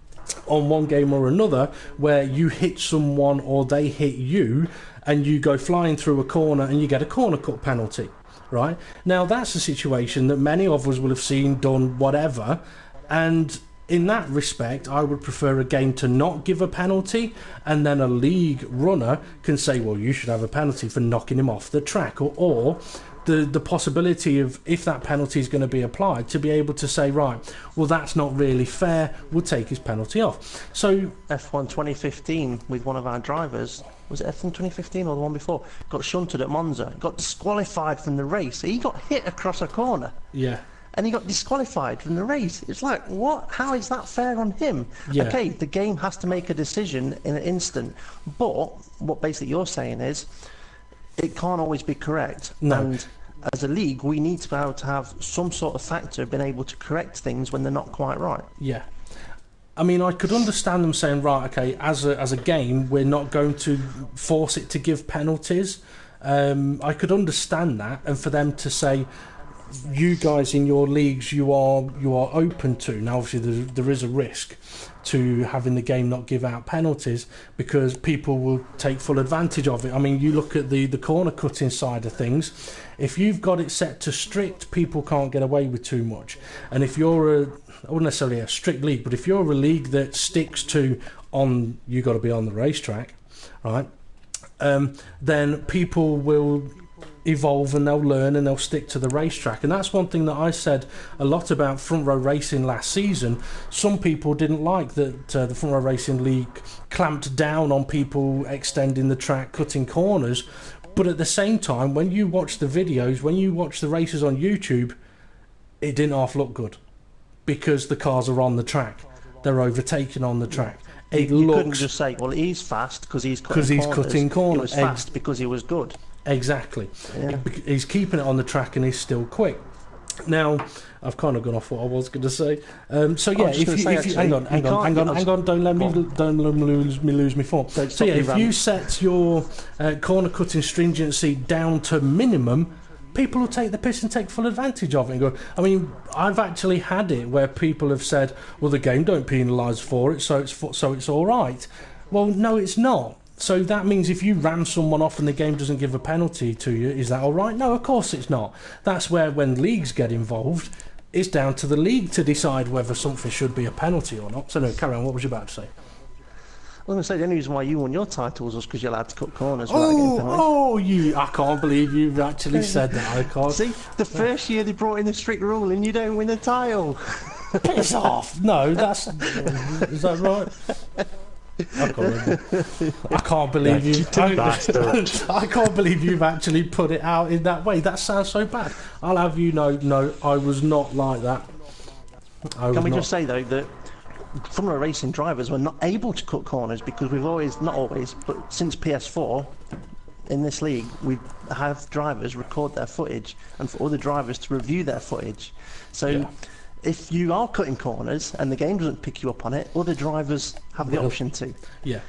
on one game or another, where you hit someone or they hit you and you go flying through a corner and you get a corner cut penalty. Right? Now that's a situation that many of us will have seen, done, whatever, and in that respect, I would prefer a game to not give a penalty, and then a league runner can say, well, you should have a penalty for knocking him off the track, or the possibility of, if that penalty is going to be applied, to be able to say, right, well, that's not really fair, we'll take his penalty off. So F1 2015 with one of our drivers, was it F1 2015 or the one before, got shunted at Monza, got disqualified from the race. He got hit across a corner. Yeah. And he got disqualified from the race. It's like, what? How is that fair on him? Yeah. Okay, the game has to make a decision in an instant. But what basically you're saying is, it can't always be correct. No. And as a league, we need to be able to have some sort of factor being able to correct things when they're not quite right. Yeah. I mean, I could understand them saying, right, okay, as a game, we're not going to force it to give penalties. I could understand that, and for them to say, you guys in your leagues, you are open to. Now, obviously, there is a risk to having the game not give out penalties, because people will take full advantage of it. I mean, you look at the corner cutting side of things. If you've got it set to strict, people can't get away with too much. And if you're I wouldn't necessarily a strict league, but if you're a league that sticks to you got to be on the racetrack, right? Then people will evolve and they'll learn and they'll stick to the racetrack. And that's one thing that I said a lot about Front Row Racing last season. Some people didn't like that the Front Row Racing League clamped down on people extending the track, cutting corners, but at the same time, when you watch the videos, when you watch the races on YouTube, it didn't half look good, because the cars are on the track, they're overtaking on the track. You couldn't just say, well, he's fast because he's cutting corners. He was fast because he was good. Exactly. Yeah. He's keeping it on the track and he's still quick. Now, I've kind of gone off what I was going to say. So yeah, if you hang on, don't let me lose my thought. So yeah, if you set your corner cutting stringency down to minimum, people will take the piss and take full advantage of it and go. I mean, I've actually had it where people have said, well, the game don't penalise for it, so it's all right. Well, no, it's not. So that means if you ram someone off and the game doesn't give a penalty to you, is that all right? No, of course it's not. That's where when leagues get involved, it's down to the league to decide whether something should be a penalty or not. So no, carry on. What was you about to say? I was going to say, the only reason why you won your titles was because you're allowed to cut corners without getting penalties. I can't believe you've actually said that. I can't. See, the first year they brought in the strict rule and you don't win a title. Piss off! No, that's... Is that right? I can't believe you. I can't believe you've actually put it out in that way. That sounds so bad. I'll have you know, no, I was not like that. Can we just say though that Formula Racing drivers were not able to cut corners because we've always, not always, but since PS4 in this league, we have drivers record their footage and for other drivers to review their footage. So if you are cutting corners and the game doesn't pick you up on it, other drivers have the option to. Yeah.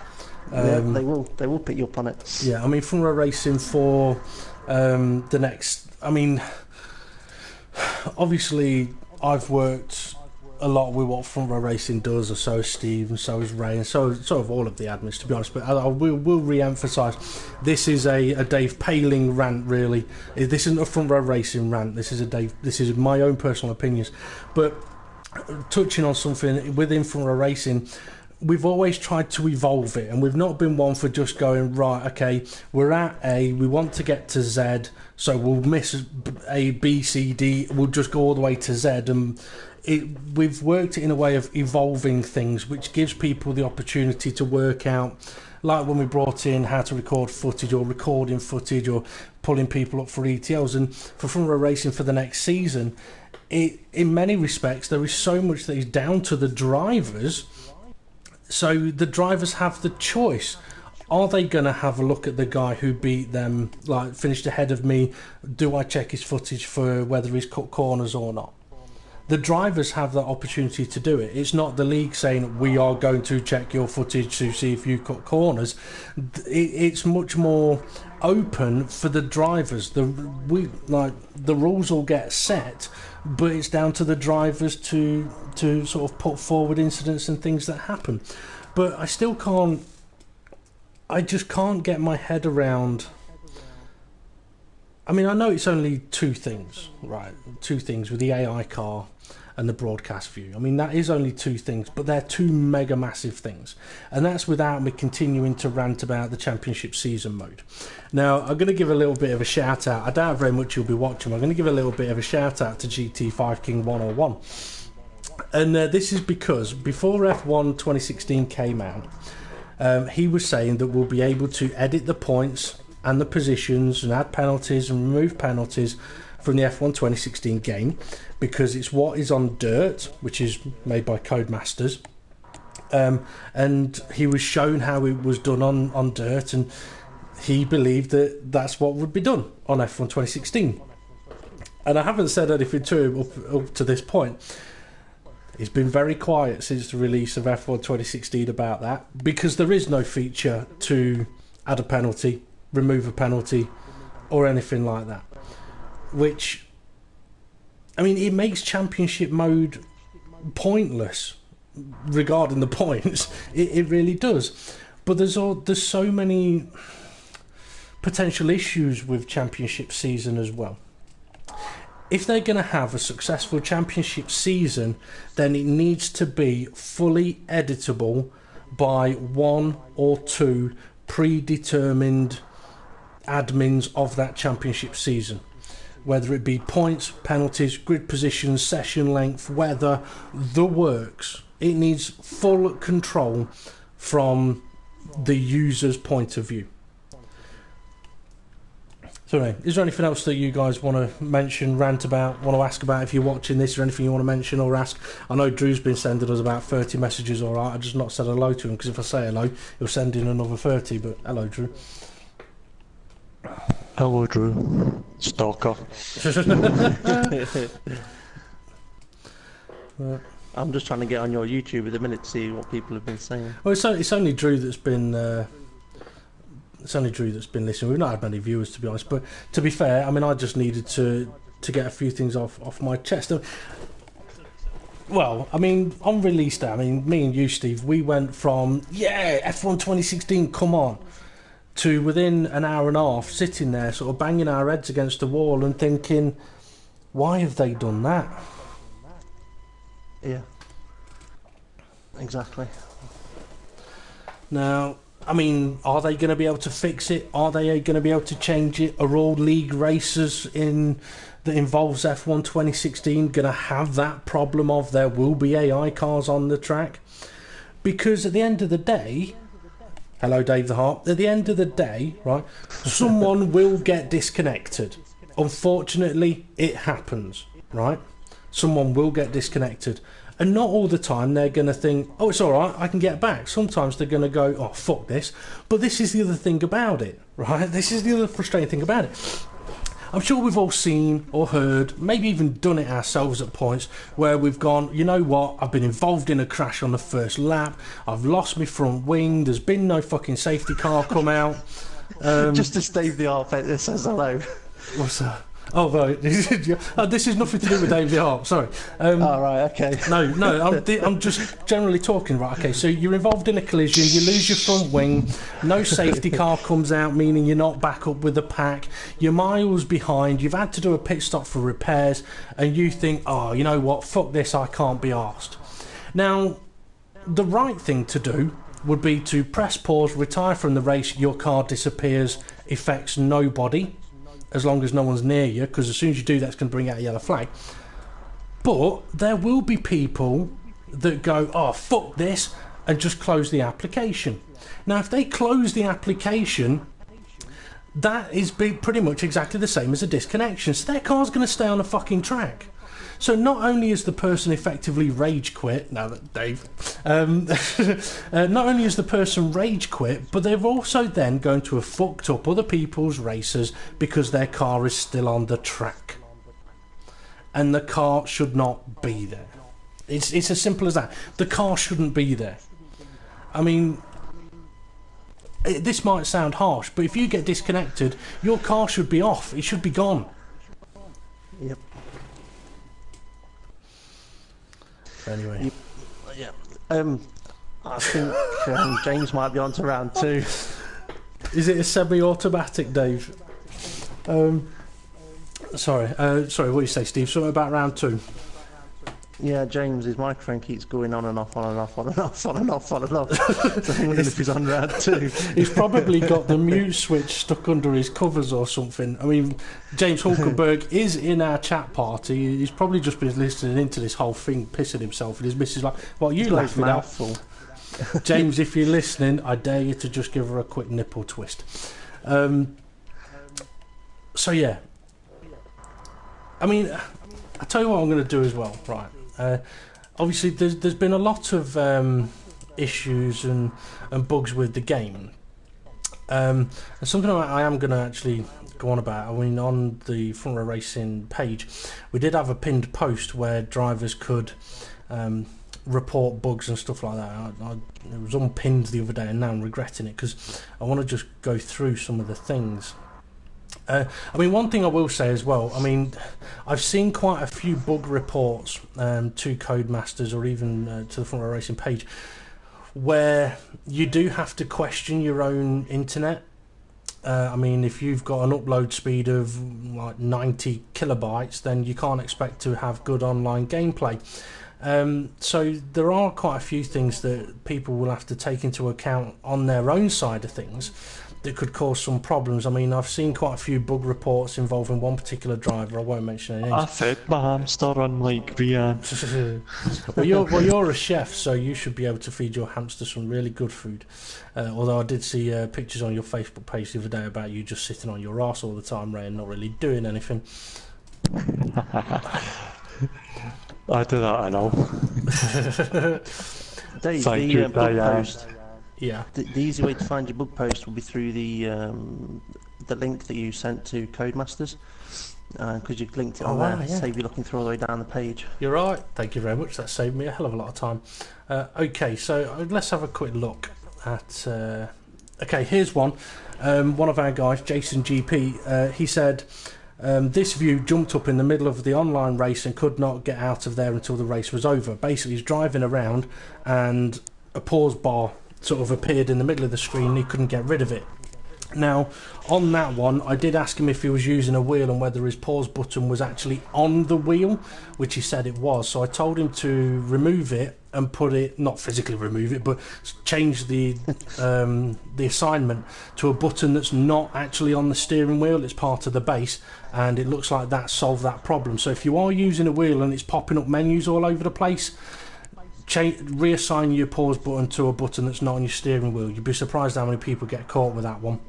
They will pick you up on it. Yeah, I mean, Formula Racing for the next... I mean, obviously, I've worked a lot with what Formula Racing does, and so has Steve, and so has Ray, and so have all of the admins, to be honest. But I will re-emphasise, this is a Dave Paling rant, really. This isn't a Formula Racing rant. This is my own personal opinions. But touching on something within Formula Racing, we've always tried to evolve it, and we've not been one for just going, right, okay, we're at A, we want to get to Z, so we'll miss A, B, C, D, we'll just go all the way to Z, and we've worked it in a way of evolving things, which gives people the opportunity to work out, like when we brought in how to record footage or recording footage or pulling people up for ETLs, and for Formula Racing for the next season, in many respects there is so much that is down to the drivers. So the drivers have the choice. Are they going to have a look at the guy who beat them, like finished ahead of me? Do I check his footage for whether he's cut corners or not? The drivers have that opportunity to do it. It's not the league saying we are going to check your footage to see if you cut corners. It's much more open for the drivers. The rules will get set, but it's down to the drivers to sort of put forward incidents and things that happen. But I still can't. I just can't get my head around. I mean, I know it's only two things, right? Two things with the AI car and the broadcast view. I mean, that is only two things, but they're two mega massive things. And that's without me continuing to rant about the championship season mode. Now, I'm going to give a little bit of a shout out. I doubt very much you'll be watching. I'm going to give a little bit of a shout out to GT5 King 101. And this is because before F1 2016 came out, he was saying that we'll be able to edit the points and the positions and add penalties and remove penalties from the F1 2016 game, because it's what is on Dirt, which is made by Codemasters, and he was shown how it was done on Dirt, and he believed that that's what would be done on F1 2016. And I haven't said anything to him up to this point. He's been very quiet since the release of F1 2016 about that, because there is no feature to add a penalty, remove a penalty, or anything like that. Which, I mean, it makes championship mode pointless regarding the points. It really does. But there's so many potential issues with championship season as well. If they're going to have a successful championship season, then it needs to be fully editable by one or two predetermined admins of that championship season, whether it be points, penalties, grid positions, session length, weather, the works. It needs full control from the user's point of view. So anyway, is there anything else that you guys want to mention, rant about, want to ask about if you're watching this, or anything you want to mention or ask? I know Drew's been sending us about 30 messages, alright, I've just not said hello to him, because if I say hello, he'll send in another 30, but hello Drew. Hello, Drew. Stalker. I'm just trying to get on your YouTube at the minute to see what people have been saying. Well, it's only Drew that's been... It's only Drew that's been listening. We've not had many viewers, to be honest. But to be fair, I mean, I just needed to get a few things off my chest. Well, I mean, on release day, I mean, me and you, Steve, we went from, F1 2016, come on, to within an hour and a half sitting there sort of banging our heads against the wall and thinking, why have they done that? Yeah. Exactly. Now, I mean, are they going to be able to fix it? Are they going to be able to change it? Are all league races that involves F1 2016 going to have that problem of there will be AI cars on the track? Because at the end of the day, hello Dave the Harp, at the end of the day, right, someone will get disconnected. Unfortunately, it happens, right? Someone will get disconnected. And not all the time they're going to think, oh, it's all right, I can get back. Sometimes they're going to go, oh, fuck this. But this is the other thing about it, right? This is the other frustrating thing about it. I'm sure we've all seen or heard, maybe even done it ourselves at points, where we've gone, you know what, I've been involved in a crash on the first lap, I've lost my front wing, there's been no fucking safety car come out. Just to Dave the Art that says hello. What's that? Oh, right. This is nothing to do with Dave the Harp, sorry. Oh, right, okay. No, I'm just generally talking, right, okay, so you're involved in a collision, you lose your front wing, no safety car comes out, meaning you're not back up with the pack, you're miles behind, you've had to do a pit stop for repairs, and you think, oh, you know what, fuck this, I can't be arsed. Now, the right thing to do would be to press pause, retire from the race, your car disappears, affects nobody, as long as no one's near you, because as soon as you do that, it's going to bring out a yellow flag. But there will be people that go, oh, fuck this, and just close the application. Now, if they close the application, that is pretty much exactly the same as a disconnection. So their car's going to stay on the fucking track. So not only is the person effectively rage quit, now that Dave, not only is the person rage quit, but they're also then going to have fucked up other people's races because their car is still on the track. And the car should not be there. It's as simple as that. The car shouldn't be there. I mean, this might sound harsh, but if you get disconnected, your car should be off. It should be gone. Yep. Anyway. Yeah. I think James might be on to round 2. Is it a semi-automatic, Dave? Sorry, what do you say, Steve? Something about round 2? Yeah, James, his microphone keeps going on and off, on and off, on and off, on and off, on and off. So I'm wondering if he's on round 2. He's probably got the mute switch stuck under his covers or something. I mean, James Hulkenberg is in our chat party. He's probably just been listening into this whole thing, pissing himself, and his missus like, "What are you laughing at?" James, if you're listening, I dare you to just give her a quick nipple twist. So yeah, I mean, I'll tell you what I'm going to do as well, right? Obviously, there's been a lot of issues and bugs with the game, and something I am going to actually go on about. I mean, on the Front Row Racing page, we did have a pinned post where drivers could report bugs and stuff like that. It was unpinned the other day, and now I'm regretting it because I want to just go through some of the things. I mean, one thing I will say as well, I mean, I've seen quite a few bug reports to Codemasters or even to the Front Row Racing page where you do have to question your own internet. I mean, if you've got an upload speed of like 90 kilobytes, then you can't expect to have good online gameplay. So there are quite a few things that people will have to take into account on their own side of things that could cause some problems. I mean, I've seen quite a few bug reports involving one particular driver. I won't mention any names. I fed my hamster on like Rian. Well, you're a chef, so you should be able to feed your hamster some really good food. Although I did see pictures on your Facebook page the other day about you just sitting on your arse all the time, Ray, and not really doing anything. I do that, I know. Dave, Thank the you, bug Diane. post. Yeah. The easy way to find your bug post will be through the link that you sent to Codemasters, because you've linked it on there. Yeah. Save you looking through all the way down the page. You're right. Thank you very much. That saved me a hell of a lot of time. Okay, so let's have a quick look at... okay, here's one. One of our guys, Jason GP, he said... This view jumped up in the middle of the online race and could not get out of there until the race was over. Basically, he's driving around and a pause bar sort of appeared in the middle of the screen and he couldn't get rid of it. Now, on that one, I did ask him if he was using a wheel and whether his pause button was actually on the wheel, which he said it was. So I told him to remove it and put it, not physically remove it, but change the assignment to a button that's not actually on the steering wheel. It's part of the base, and it looks like that solved that problem. So if you are using a wheel and it's popping up menus all over the place, reassign your pause button to a button that's not on your steering wheel. You'd be surprised how many people get caught with that one.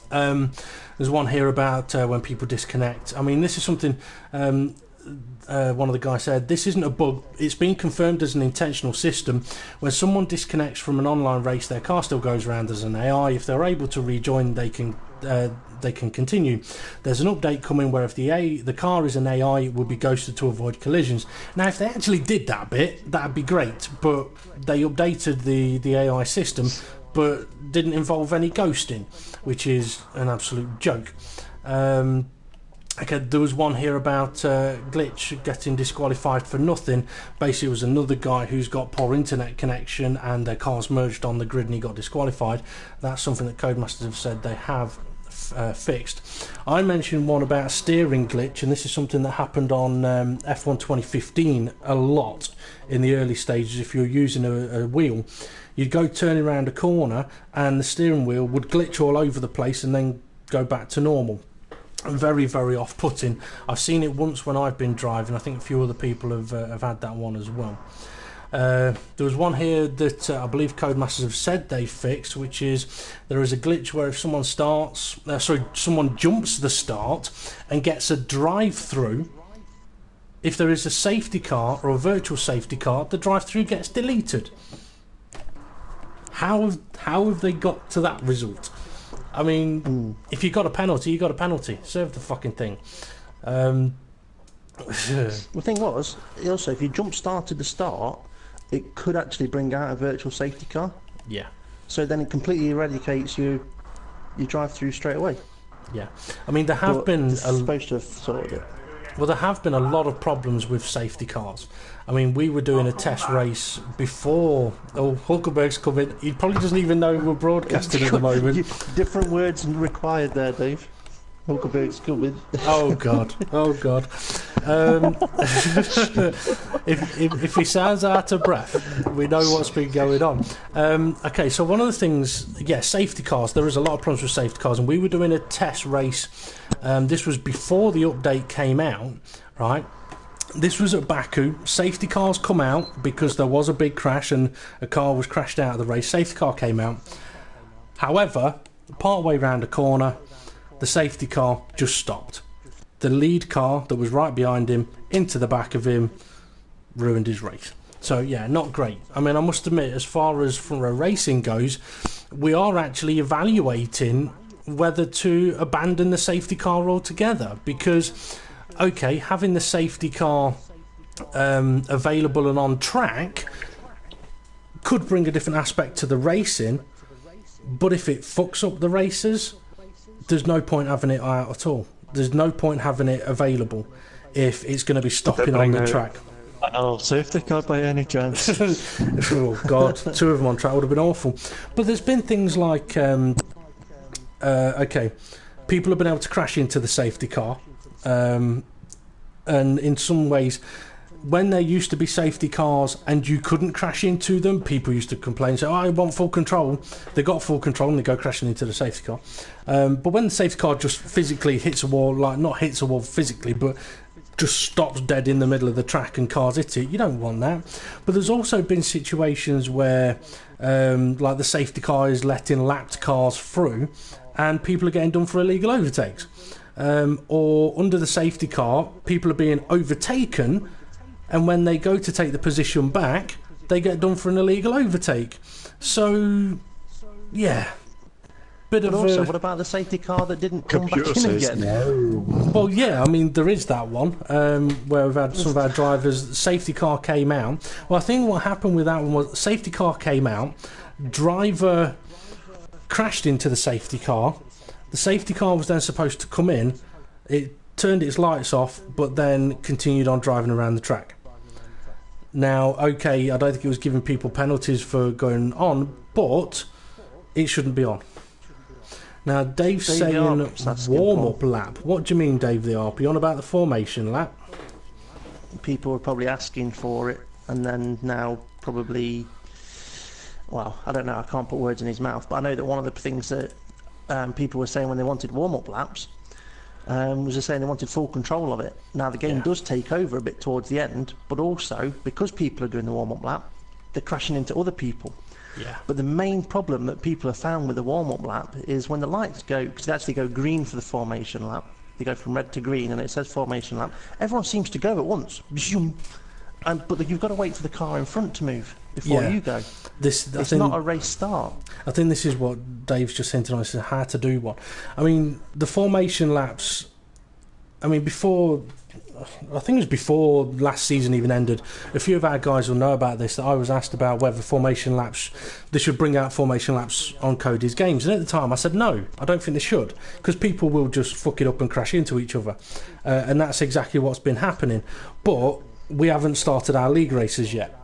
There's one here about when people disconnect. I mean, this is something one of the guys said, this isn't a bug, it's been confirmed as an intentional system. When someone disconnects from an online race, their car still goes around as an AI. If they're able to rejoin, they can continue. There's an update coming where if the car is an AI, it will be ghosted to avoid collisions. Now, if they actually did that bit, that'd be great, but they updated the AI system but didn't involve any ghosting, which is an absolute joke. Okay, there was one here about glitch getting disqualified for nothing. Basically, it was another guy who's got poor internet connection and their cars merged on the grid and he got disqualified. That's something that Codemasters have said they have fixed. I mentioned one about steering glitch, and this is something that happened on F1 2015 a lot in the early stages. If you're using a wheel, you'd go turning around a corner and the steering wheel would glitch all over the place and then go back to normal. Very, very off-putting. I've seen it once when I've been driving. I think a few other people have had that one as well. There was one here that I believe Codemasters have said they fixed, which is there is a glitch where if someone someone jumps the start and gets a drive-through, if there is a safety car or a virtual safety car, the drive-through gets deleted. How have they got to that result? I mean, if you got a penalty, you got a penalty. Serve the fucking thing. The thing was, also, if you jump started the start, it could actually bring out a virtual safety car. Yeah. So then it completely eradicates you drive through straight away. Yeah. I mean, there have been supposed to have sorted it. Well, there have been a lot of problems with safety cars. I mean, we were doing a test race before. Oh, Hulkenberg's coming. He probably doesn't even know we're broadcasting at the moment. Different words required there, Dave. Hulkenberg's coming. Oh God! Oh God! If he sounds out of breath, we know what's been going on. Okay, so one of the things, safety cars. There is a lot of problems with safety cars, and we were doing a test race. This was before the update came out, right? This was at Baku. Safety cars come out because there was a big crash and a car was crashed out of the race. Safety car came out. However, part way round a corner, the safety car just stopped. The lead car that was right behind him, into the back of him, ruined his race. So yeah, not great. I mean, I must admit, as far as from a racing goes, we are actually evaluating whether to abandon the safety car altogether, because okay, having the safety car available and on track could bring a different aspect to the racing, but if it fucks up the races, there's no point having it out at all. There's no point having it available if it's going to be stopping on the track. Another safety car by any chance? Oh God, 2 of them on track would have been awful. But there's been things like, okay, people have been able to crash into the safety car, and in some ways, when there used to be safety cars and you couldn't crash into them, people used to complain and say, oh, I want full control. They got full control and they go crashing into the safety car. But when the safety car just physically hits a wall, like not hits a wall physically, but just stops dead in the middle of the track and cars hit it, you don't want that. But there's also been situations where like the safety car is letting lapped cars through and people are getting done for illegal overtakes. Or under the safety car, people are being overtaken, and when they go to take the position back, they get done for an illegal overtake. So, yeah. But also, what about the safety car that didn't come back in again? No. Well, yeah, I mean, there is that one where we've had some of our drivers, the safety car came out. Well, I think what happened with that one was the safety car came out, driver crashed into the safety car. The safety car was then supposed to come in. It turned its lights off, but then continued on driving around the track. Now, okay, I don't think it was giving people penalties for going on, but it shouldn't be on. Now, Dave's saying warm-up lap. What do you mean, Dave the ARP? You on about the formation lap? People were probably asking for it, and then now probably... Well, I don't know, I can't put words in his mouth, but I know that one of the things that people were saying when they wanted warm-up laps was just saying they wanted full control of it. Now, the game does take over a bit towards the end, but also, because people are doing the warm-up lap, they're crashing into other people. Yeah. But the main problem that people have found with the warm-up lap is when the lights go, because they actually go green for the formation lap, they go from red to green and it says formation lap, everyone seems to go at once. But you've got to wait for the car in front to move before you go. It's not a race start. I think this is what Dave's just hinted on, is how to do one. I mean, the formation laps, I mean, I think it was before last season even ended, a few of our guys will know about this, that I was asked about whether formation laps, they should bring out formation laps on Cody's games, and at the time I said no, I don't think they should, because people will just fuck it up and crash into each other, and that's exactly what's been happening. But we haven't started our league races yet.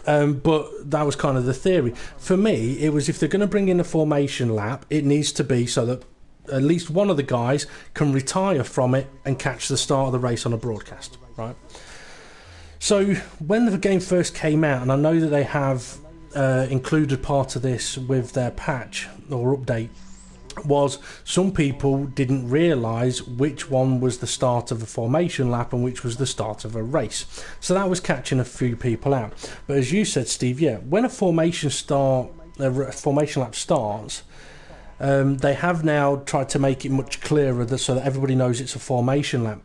But that was kind of the theory. For me, it was, if they're going to bring in a formation lap, it needs to be so that at least one of the guys can retire from it and catch the start of the race on a broadcast, right? So when the game first came out, and I know that they have included part of this with their patch or update, was some people didn't realise which one was the start of a formation lap and which was the start of a race. So that was catching a few people out. But as you said, Steve, when a formation lap starts, they have now tried to make it much clearer so that everybody knows it's a formation lap.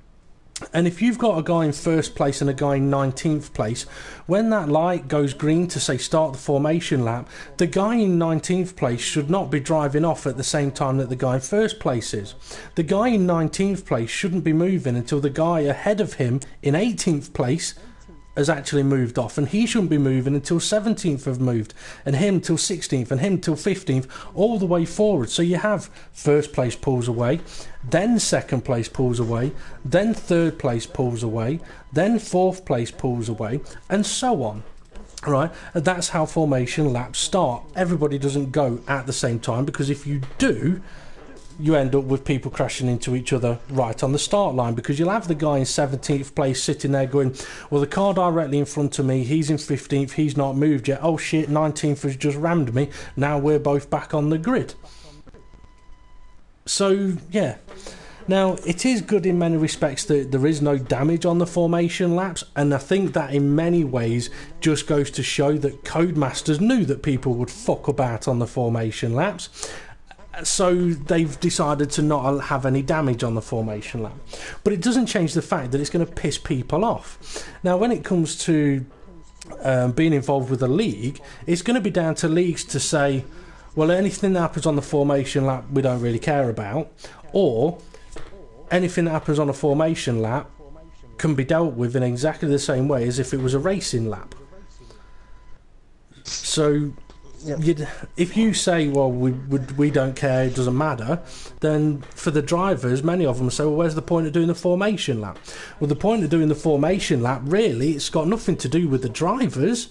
And if you've got a guy in first place and a guy in 19th place, when that light goes green to say start the formation lap, the guy in 19th place should not be driving off at the same time that the guy in first place is. The guy in 19th place shouldn't be moving until the guy ahead of him in 18th place has actually moved off, and he shouldn't be moving until 17th have moved, and him till 16th, and him till 15th, all the way forward. So you have first place pulls away, then second place pulls away, then third place pulls away, then fourth place pulls away, and so on. Right, and that's how formation laps start. Everybody doesn't go at the same time, because if you do, you end up with people crashing into each other right on the start line, because you'll have the guy in 17th place sitting there going, well, the car directly in front of me, he's in 15th, he's not moved yet, oh shit, 19th has just rammed me, now we're both back on the grid. So yeah, now it is good in many respects that there is no damage on the formation laps, and I think that in many ways just goes to show that Codemasters knew that people would fuck about on the formation laps. So they've decided to not have any damage on the formation lap. But it doesn't change the fact that it's going to piss people off. Now, when it comes to being involved with a league, it's going to be down to leagues to say, well, anything that happens on the formation lap we don't really care about, or anything that happens on a formation lap can be dealt with in exactly the same way as if it was a racing lap. So if you say, well, we don't care, it doesn't matter, then for the drivers, many of them say, well, where's the point of doing the formation lap? Well, the point of doing the formation lap, really, it's got nothing to do with the drivers.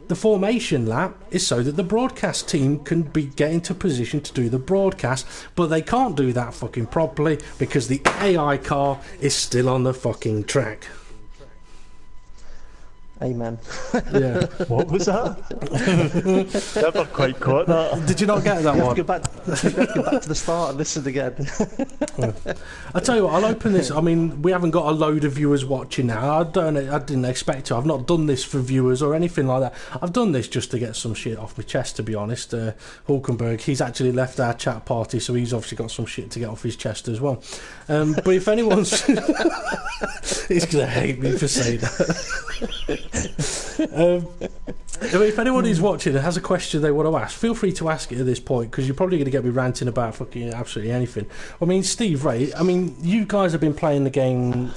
The formation lap is so that the broadcast team can get into position to do the broadcast, but they can't do that fucking properly because the AI car is still on the fucking track. Amen. Yeah. What was that? Never quite caught that. Did you not get that one? Go back to the start and listen again. I tell you what, I'll open this. I mean, we haven't got a load of viewers watching now. I didn't expect to. I've not done this for viewers or anything like that. I've done this just to get some shit off my chest, to be honest. Hulkenberg, he's actually left our chat party, so he's obviously got some shit to get off his chest as well. But if anyone's... he's going to hate me for saying that. If anyone who's watching and has a question they want to ask, feel free to ask it at this point, because you're probably going to get me ranting about fucking absolutely anything. I mean, Steve, Ray, I mean, you guys have been playing the game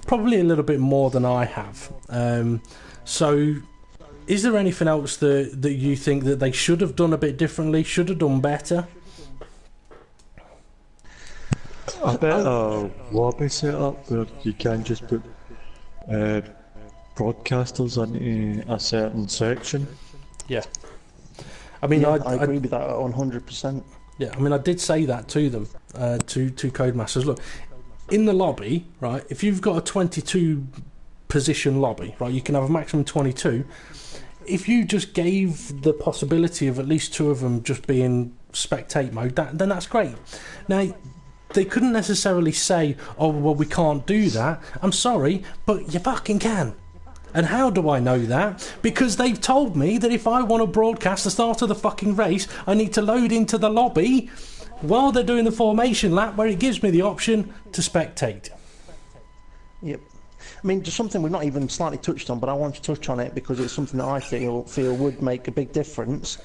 probably a little bit more than I have. So is there anything else that you think that they should have done a bit differently, should have done better? I bet a lobby set up where you can just put uh, broadcasters into a certain section. Yeah. I mean, Yeah, I agree with that 100%. Yeah, I mean, I did say that to them, to Codemasters. Look, in the lobby, right, if you've got a 22 position lobby, right, you can have a maximum 22. If you just gave the possibility of at least 2 of them just being spectate mode, then that's great. Now, they couldn't necessarily say, oh, well, we can't do that. I'm sorry, but you fucking can. And how do I know that? Because they've told me that if I want to broadcast the start of the fucking race, I need to load into the lobby while they're doing the formation lap, where it gives me the option to spectate. Yep. I mean, just something we've not even slightly touched on, but I want to touch on it because it's something that I feel would make a big difference.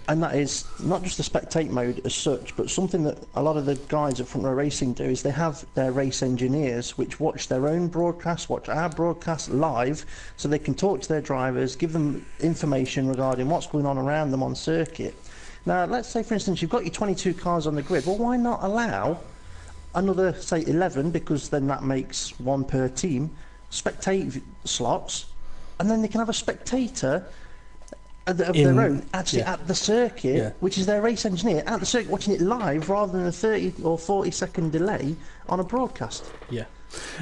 And that is not just the spectate mode as such, but something that a lot of the guys at Front Row Racing do is they have their race engineers which watch their own broadcast, watch our broadcast live, so they can talk to their drivers, give them information regarding what's going on around them on circuit. Now, let's say, for instance, you've got your 22 cars on the grid. Well, why not allow another, say, 11, because then that makes 1 per team, spectate slots, and then they can have a spectator of their own, actually at the circuit, which is their race engineer at the circuit watching it live rather than a 30 or 40 second delay on a broadcast. Yeah.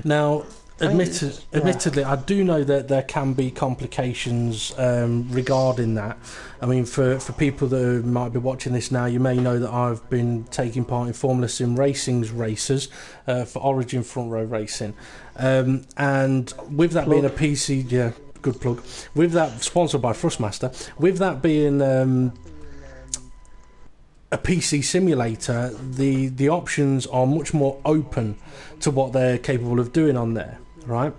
Now, admittedly, I do know that there can be complications regarding that. I mean, for people that might be watching this now, you may know that I've been taking part in Formula Sim Racing's races for Origin Front Row Racing. And with that being a PC... Yeah, good plug. With that, sponsored by Thrustmaster, with that being a PC simulator, the options are much more open to what they're capable of doing on there, right?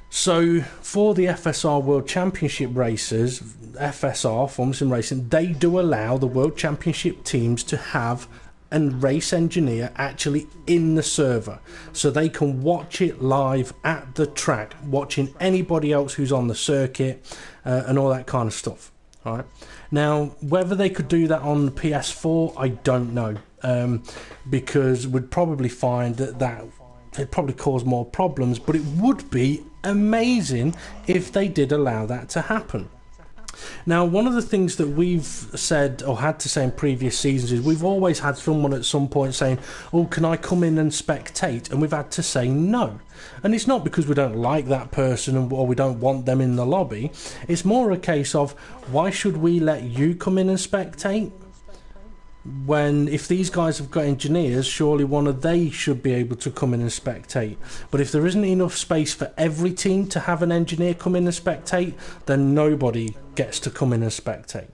So for the FSR World Championship races, FSR, Formula Sim Racing, they do allow the World Championship teams to have a race engineer actually in the server, so they can watch it live at the track, watching anybody else who's on the circuit and all that kind of stuff. All right. Now, whether they could do that on the PS4, I don't know, because we'd probably find that it'd probably cause more problems, but it would be amazing if they did allow that to happen. Now, one of the things that we've said or had to say in previous seasons is we've always had someone at some point saying, oh, can I come in and spectate? And we've had to say no. And it's not because we don't like that person or we don't want them in the lobby. It's more a case of, why should we let you come in and spectate? When, if these guys have got engineers, surely one of they should be able to come in and spectate. But if there isn't enough space for every team to have an engineer come in and spectate, then nobody gets to come in and spectate.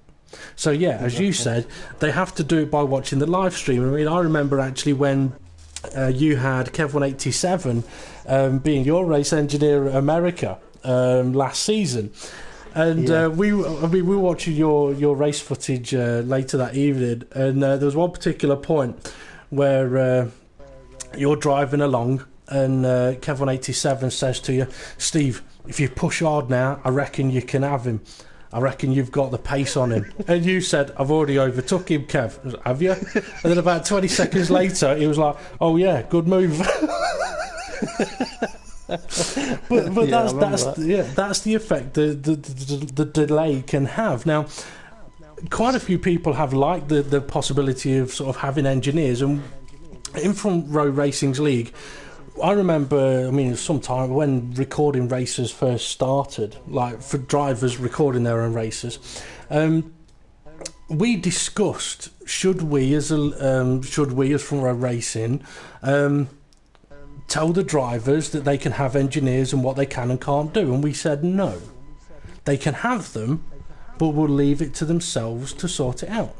So yeah, as you said, they have to do it by watching the live stream. I mean, I remember actually when you had Kev187 being your race engineer at America last season. And we were watching your race footage later that evening, and there was one particular point where you're driving along, and Kev187 says to you, Steve, if you push hard now, I reckon you can have him. I reckon you've got the pace on him. And you said, I've already overtook him, Kev. Have you? And then about 20 seconds later, he was like, oh yeah, good move. but that's the effect the delay can have. Now, quite a few people have liked the possibility of sort of having engineers, and in Front Row Racing's league, I remember, I mean, sometime when recording races first started, like for drivers recording their own races, we discussed should we as Front Row Racing tell the drivers that they can have engineers and what they can and can't do, and we said no. They can have them, but we'll leave it to themselves to sort it out.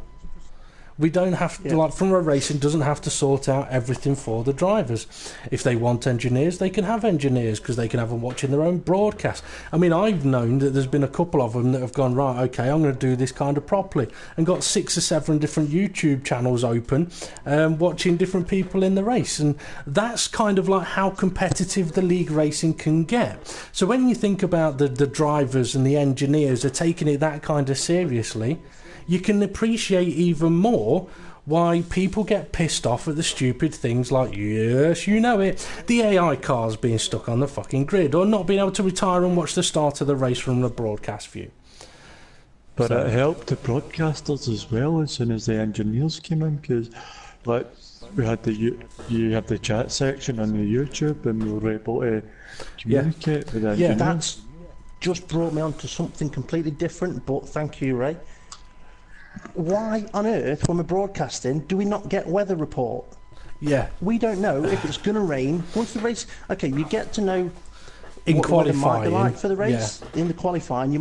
We don't have to, like, Front Row Racing doesn't have to sort out everything for the drivers. If they want engineers, they can have engineers, because they can have them watching their own broadcast. I mean, I've known that there's been a couple of them that have gone, right, okay, I'm going to do this kind of properly, and got 6 or 7 different YouTube channels open, watching different people in the race. And that's kind of like how competitive the league racing can get. So when you think about the drivers and the engineers are taking it that kind of seriously, you can appreciate even more why people get pissed off at the stupid things like, yes, you know it, the AI cars being stuck on the fucking grid, or not being able to retire and watch the start of the race from the broadcast view. But it helped the broadcasters as well as soon as the engineers came in, because like we had you had the chat section on the YouTube, and we were able to communicate with the engineers. That's just brought me on to something completely different, but thank you, Ray. Why on earth, when we're broadcasting, do we not get weather report? Yeah. We don't know if it's going to rain. Once the race... Okay, you get to know In what the weather might qualifying, be like for the race. In the qualifying, you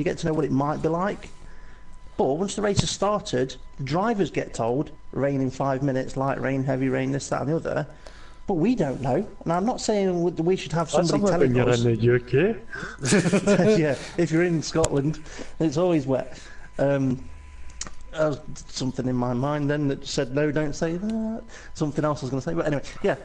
get to know what it might be like. But once the race has started, drivers get told, rain in 5 minutes, light rain, heavy rain, this, that and the other. But we don't know. And I'm not saying we should have somebody telling us... When you're in the UK. Yeah, if you're in Scotland, it's always wet. Something in my mind then that said, no, don't say that. Something else I was going to say. But anyway, yeah.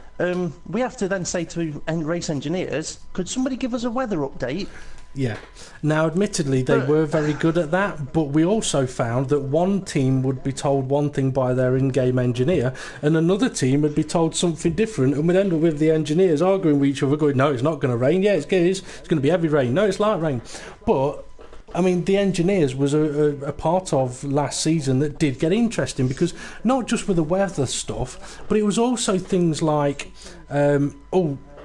We have to then say to race engineers, could somebody give us a weather update? Yeah. Now, admittedly, they were very good at that, but we also found that one team would be told one thing by their in-game engineer, and another team would be told something different, and we'd end up with the engineers arguing with each other, going, no, it's not going to rain. Yeah, it's going to be heavy rain. No, it's light rain. But... I mean, the engineers was a part of last season that did get interesting, because not just with the weather stuff, but it was also things like,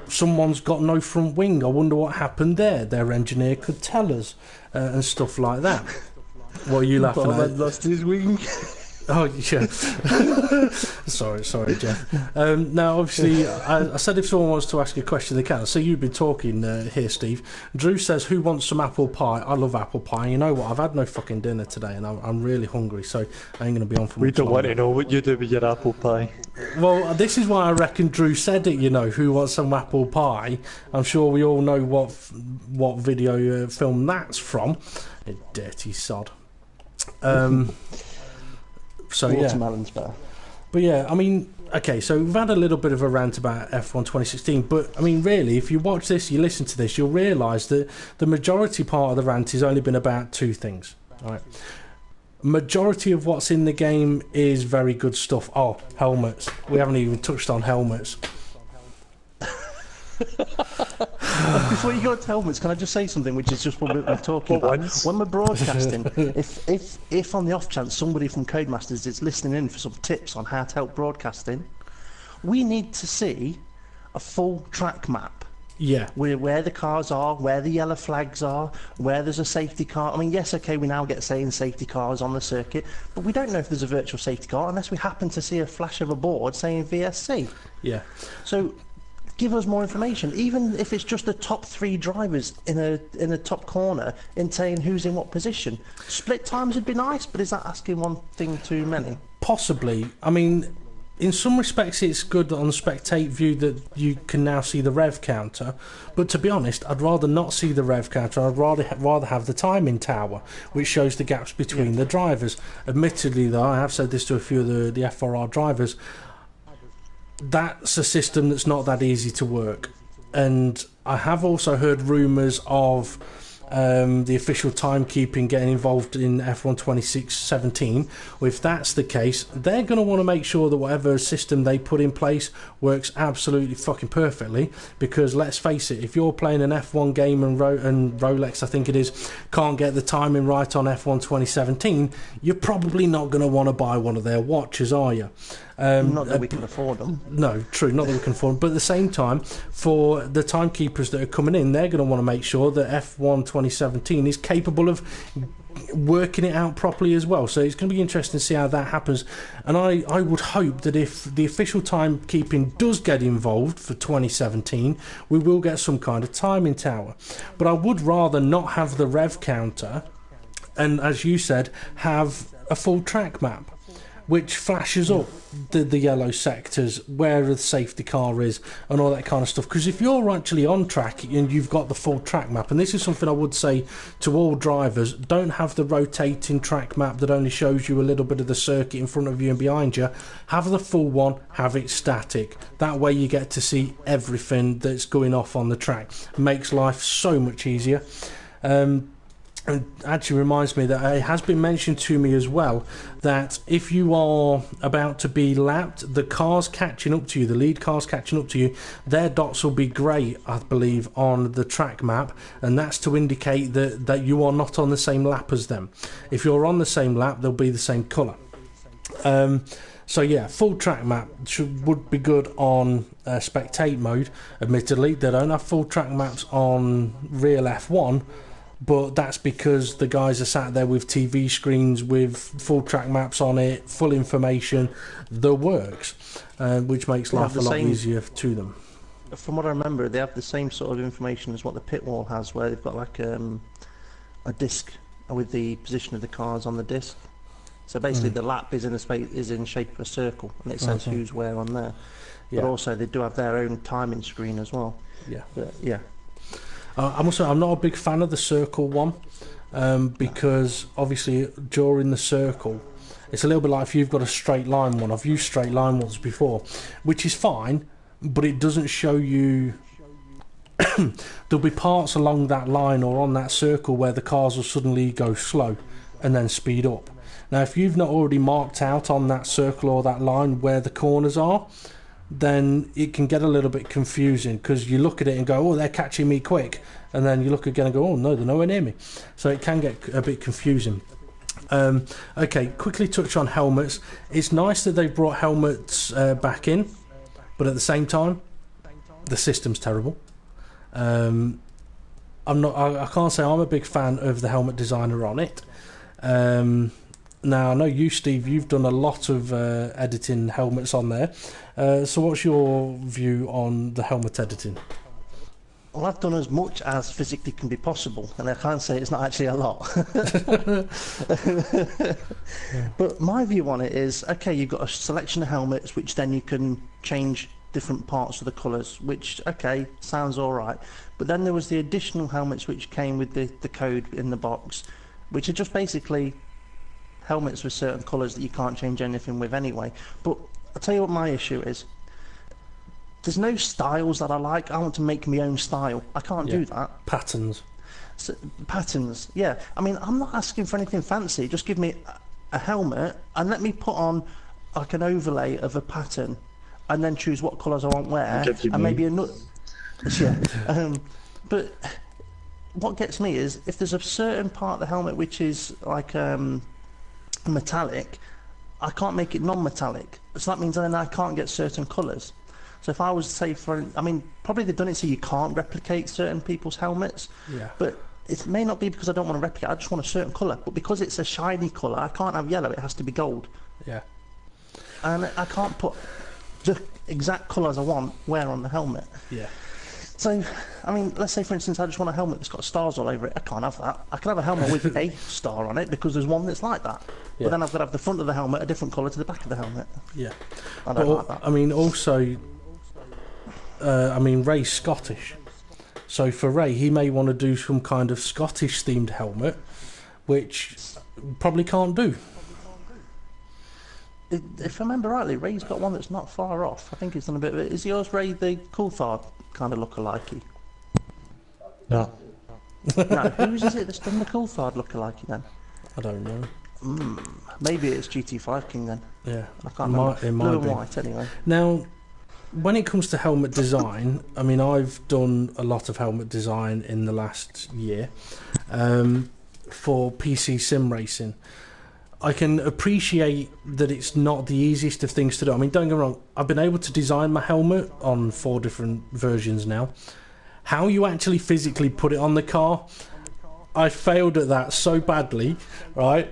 someone's got no front wing. I wonder what happened there. Their engineer could tell us, and stuff like that. What are you laughing at? Lost his wing. Oh, yeah. sorry, Jeff. Now, obviously, I said if someone wants to ask a question, they can. So you've been talking here, Steve. Drew says, who wants some apple pie? I love apple pie. You know what? I've had no fucking dinner today, and I'm really hungry, so I ain't going to be on for much We don't longer. want to know what you do with your apple pie. Well, this is why I reckon Drew said it, you know, who wants some apple pie. I'm sure we all know what video film that's from. You dirty sod. So Watermelon's better. But yeah, I mean, okay, so we've had a little bit of a rant about F1 2016, but I mean, really, if you watch this, you listen to this, you'll realise that the majority part of the rant has only been about two things. All right. Majority of what's in the game is very good stuff. Oh, helmets. We haven't even touched on helmets. Before you go to helmets, can I just say something which is just what we're talking about? When we're broadcasting, if on the off chance somebody from Codemasters is listening in for some tips on how to help broadcasting, we need to see a full track map. Yeah. Where the cars are, where the yellow flags are, where there's a safety car. I mean, yes, okay, we now get saying safety cars on the circuit, but we don't know if there's a virtual safety car unless we happen to see a flash of a board saying VSC. Yeah. So give us more information, even if it's just the top three drivers in a top corner in saying who's in what position. Split times would be nice, but is that asking one thing too many? Possibly. I mean, in some respects it's good on the spectate view that you can now see the rev counter, but to be honest, I'd rather not see the rev counter. I'd rather have the timing tower, which shows the gaps between the drivers. Admittedly, though, I have said this to a few of the F4R drivers, that's a system that's not that easy to work. And I have also heard rumours of the official timekeeping getting involved in F1 2617. Well, if that's the case, they're going to want to make sure that whatever system they put in place works absolutely fucking perfectly, because let's face it, if you're playing an F1 game and Rolex, I think it is, can't get the timing right on F1 2017, you're probably not going to want to buy one of their watches, are you? Not that we can afford them. No, true, not that we can afford them. But at the same time, for the timekeepers that are coming in, they're going to want to make sure that F1 2017 is capable of working it out properly as well. So it's going to be interesting to see how that happens. And I would hope that if the official timekeeping does get involved for 2017, we will get some kind of timing tower. But I would rather not have the rev counter and, as you said, have a full track map which flashes up the yellow sectors, where the safety car is, and all that kind of stuff. Because if you're actually on track and you've got the full track map, and this is something I would say to all drivers, don't have the rotating track map that only shows you a little bit of the circuit in front of you and behind you. Have the full one, have it static. That way you get to see everything that's going off on the track. Makes life so much easier. And actually reminds me that it has been mentioned to me as well that if you are about to be lapped, the cars catching up to you, the lead cars catching up to you, their dots will be grey, I believe, on the track map, and that's to indicate that you are not on the same lap as them. If you're on the same lap, they'll be the same colour. So yeah, full track map would be good on spectate mode. Admittedly, they don't have full track maps on real F1, but that's because the guys are sat there with TV screens with full track maps on it, full information, the works, which makes life a lot easier to them. From what I remember, they have the same sort of information as what the pit wall has, where they've got like a disc with the position of the cars on the disc. So basically, the lap is in shape of a circle, and it says who's where on there. Yeah. But also, they do have their own timing screen as well. Yeah. But, yeah. I'm not a big fan of the circle one, because obviously during the circle, it's a little bit like if you've got a straight line one. I've used straight line ones before, which is fine, but it doesn't show you. There'll be parts along that line or on that circle where the cars will suddenly go slow and then speed up. Now, if you've not already marked out on that circle or that line where the corners are, then it can get a little bit confusing, because you look at it and go, oh, they're catching me quick, and then you look again and go, oh no, they're nowhere near me. So it can get a bit confusing. Okay, quickly touch on helmets. It's nice that they've brought helmets back in, but at the same time, the system's terrible. I can't say I'm a big fan of the helmet designer on it. Now, I know you, Steve, you've done a lot of editing helmets on there. So what's your view on the helmet editing? Well, I've done as much as physically can be possible, and I can't say it's not actually a lot. But my view on it is, okay, you've got a selection of helmets, which then you can change different parts of the colours, which, okay, sounds all right. But then there was the additional helmets which came with the code in the box, which are just basically helmets with certain colours that you can't change anything with anyway. But I'll tell you what my issue is. There's no styles that I like. I want to make my own style. I can't do that. Patterns. So, patterns, yeah. I mean, I'm not asking for anything fancy. Just give me a helmet and let me put on like an overlay of a pattern, and then choose what colours I want where, and maybe another. Yeah. But what gets me is if there's a certain part of the helmet which is like metallic, I can't make it non-metallic. So that means then I can't get certain colours. So if I was to say probably they've done it so you can't replicate certain people's helmets. Yeah. But it may not be because I don't want to replicate. I just want a certain colour. But because it's a shiny colour, I can't have yellow. It has to be gold. Yeah. And I can't put the exact colours I want where on the helmet. Yeah. So, I mean, let's say, for instance, I just want a helmet that's got stars all over it. I can't have that. I can have a helmet with a star on it because there's one that's like that. Yeah. But then I've got to have the front of the helmet a different colour to the back of the helmet. Yeah. I don't like that. I mean, also, Ray's Scottish. So for Ray, he may want to do some kind of Scottish-themed helmet, which probably can't do. If I remember rightly, Ray's got one that's not far off. I think he's done a bit of it. Is yours, Ray, the Coulthard kind of look-alike? No. No, whose is it that's done the Coulthard look-alike then? I don't know. Maybe it's GT5 King then. Yeah. I can't remember. It might Blue be. and white, anyway. Now, when it comes to helmet design, I mean, I've done a lot of helmet design in the last year for PC sim racing. I can appreciate that it's not the easiest of things to do. I mean, don't get me wrong, I've been able to design my helmet on 4 different versions now. How you actually physically put it on the car, I failed at that so badly, right?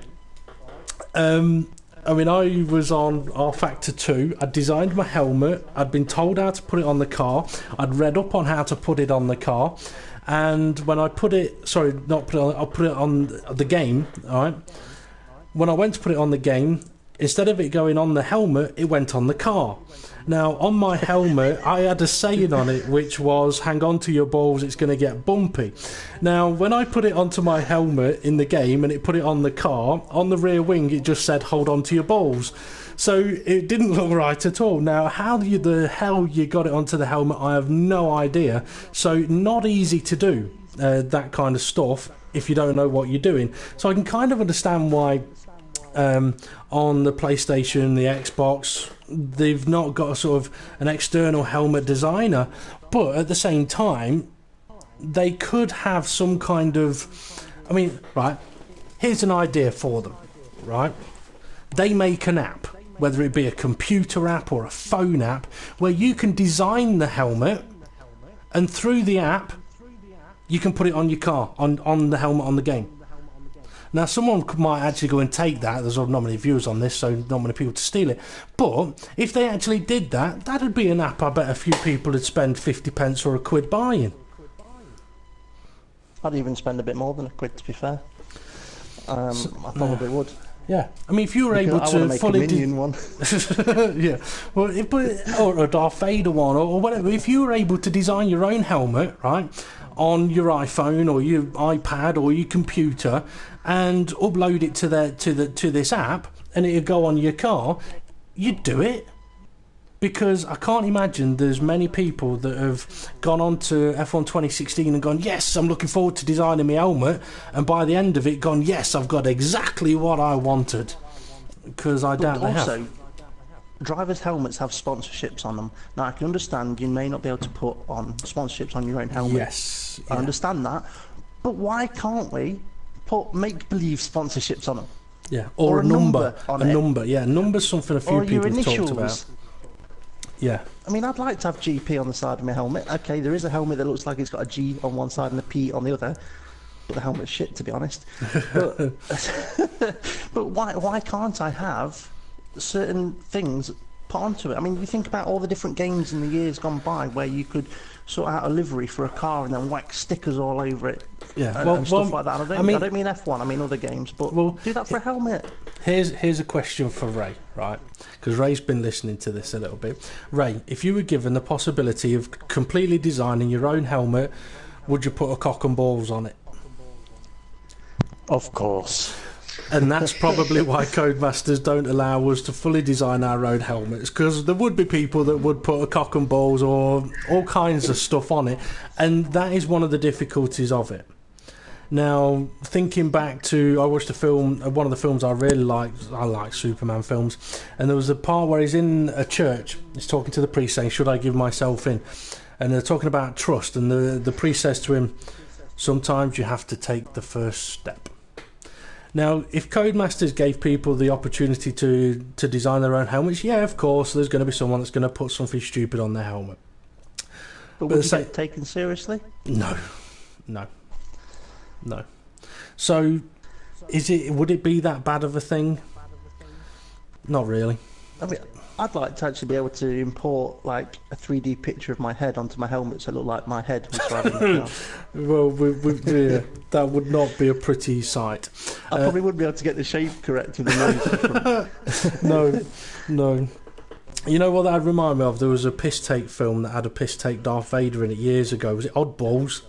I mean, I was on R-Factor 2, I'd designed my helmet, I'd been told how to put it on the car, I'd read up on how to put it on the car, and when I put it, sorry, not put it on, I'll put it on the game, alright? When I went to put it on the game, instead of it going on the helmet, it went on the car. Now, on my helmet, I had a saying on it, which was, hang on to your balls, it's going to get bumpy. Now, when I put it onto my helmet in the game and it put it on the car, on the rear wing, it just said, hold on to your balls. So it didn't look right at all. Now, how the hell you got it onto the helmet, I have no idea. So not easy to do, that kind of stuff. if you don't know what you're doing. So I can kind of understand why on the PlayStation, the Xbox, they've not got a sort of an external helmet designer, but at the same time, they could have some kind of... I mean, right, here's an idea for them, right? They make an app, whether it be a computer app or a phone app, where you can design the helmet, and through the app, you can put it on your car, on the helmet on the game. Now, someone might actually go and take that. There's not many viewers on this, so not many people to steal it. But if they actually did that, that'd be an app I bet a few people would spend 50 pence or a quid buying. I'd even spend a bit more than a quid, to be fair. I probably would. Yeah, I mean, if you were able I to make fully a Minion one. yeah, well, or a Darth Vader one, or whatever. If you were able to design your own helmet, right, on your iPhone or your iPad or your computer, and upload it to this app, and it'd go on your car, you'd do it. Because I can't imagine there's many people that have gone on to F1 2016 and gone, yes, I'm looking forward to designing my helmet, and by the end of it gone, yes, I've got exactly what I wanted. Because I doubt they have. Also, drivers' helmets have sponsorships on them. Now, I can understand you may not be able to put on sponsorships on your own helmet. Yes. I understand that. But why can't we put make-believe sponsorships on them? Yeah, or a number on a it. number. Yeah, number's something a few Or your people have talked initials. about. Yeah. I mean, I'd like to have GP on the side of my helmet. Okay, there is a helmet that looks like it's got a G on one side and a P on the other. But the helmet's shit, to be honest. But, but why can't I have certain things put onto it? I mean, you think about all the different games in the years gone by where you could sort out a livery for a car and then wax stickers all over it. Yeah, and stuff like that. I don't mean F1, I mean other games, but do that for a helmet. Here's a question for Ray, right? Because Ray's been listening to this a little bit. Ray, if you were given the possibility of completely designing your own helmet, would you put a cock and balls on it? Of course. And that's probably why Codemasters don't allow us to fully design our own helmets, because there would be people that would put a cock and balls or all kinds of stuff on it, and that is one of the difficulties of it. Now, thinking back to, I watched a film, one of the films I really liked, I like Superman films, and there was a part where he's in a church, he's talking to the priest saying, should I give myself in? And they're talking about trust, and the priest says to him, sometimes you have to take the first step. Now, if Codemasters gave people the opportunity to design their own helmets, yeah, of course, there's going to be someone that's going to put something stupid on their helmet. But would you get taken seriously? No. So, would it be that bad of a thing? Not really. I mean, I'd like to actually be able to import like a 3D picture of my head onto my helmet so it looked like my head was driving the car. Well, yeah, that would not be a pretty sight. I probably wouldn't be able to get the shape correct in the nose. No. You know what that reminded me of? There was a piss take film that had a piss take Darth Vader in it years ago. Was it Oddballs?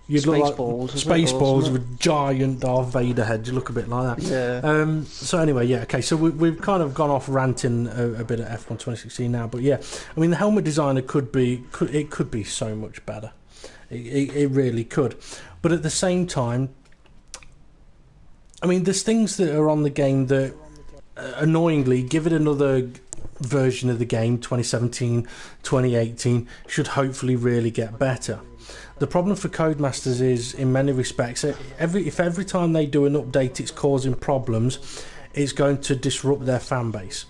You'd look like Spaceballs with giant Darth Vader head. You look a bit like that. Yeah. So anyway, yeah. Okay. So we've kind of gone off ranting a bit at F1 2016 now, but yeah. I mean, the helmet designer could be so much better. It really could. But at the same time, I mean, there's things that are on the game that, annoyingly, give it another version of the game, 2017, 2018, should hopefully really get better. The problem for Codemasters is, in many respects, if every time they do an update it's causing problems, it's going to disrupt their fan base.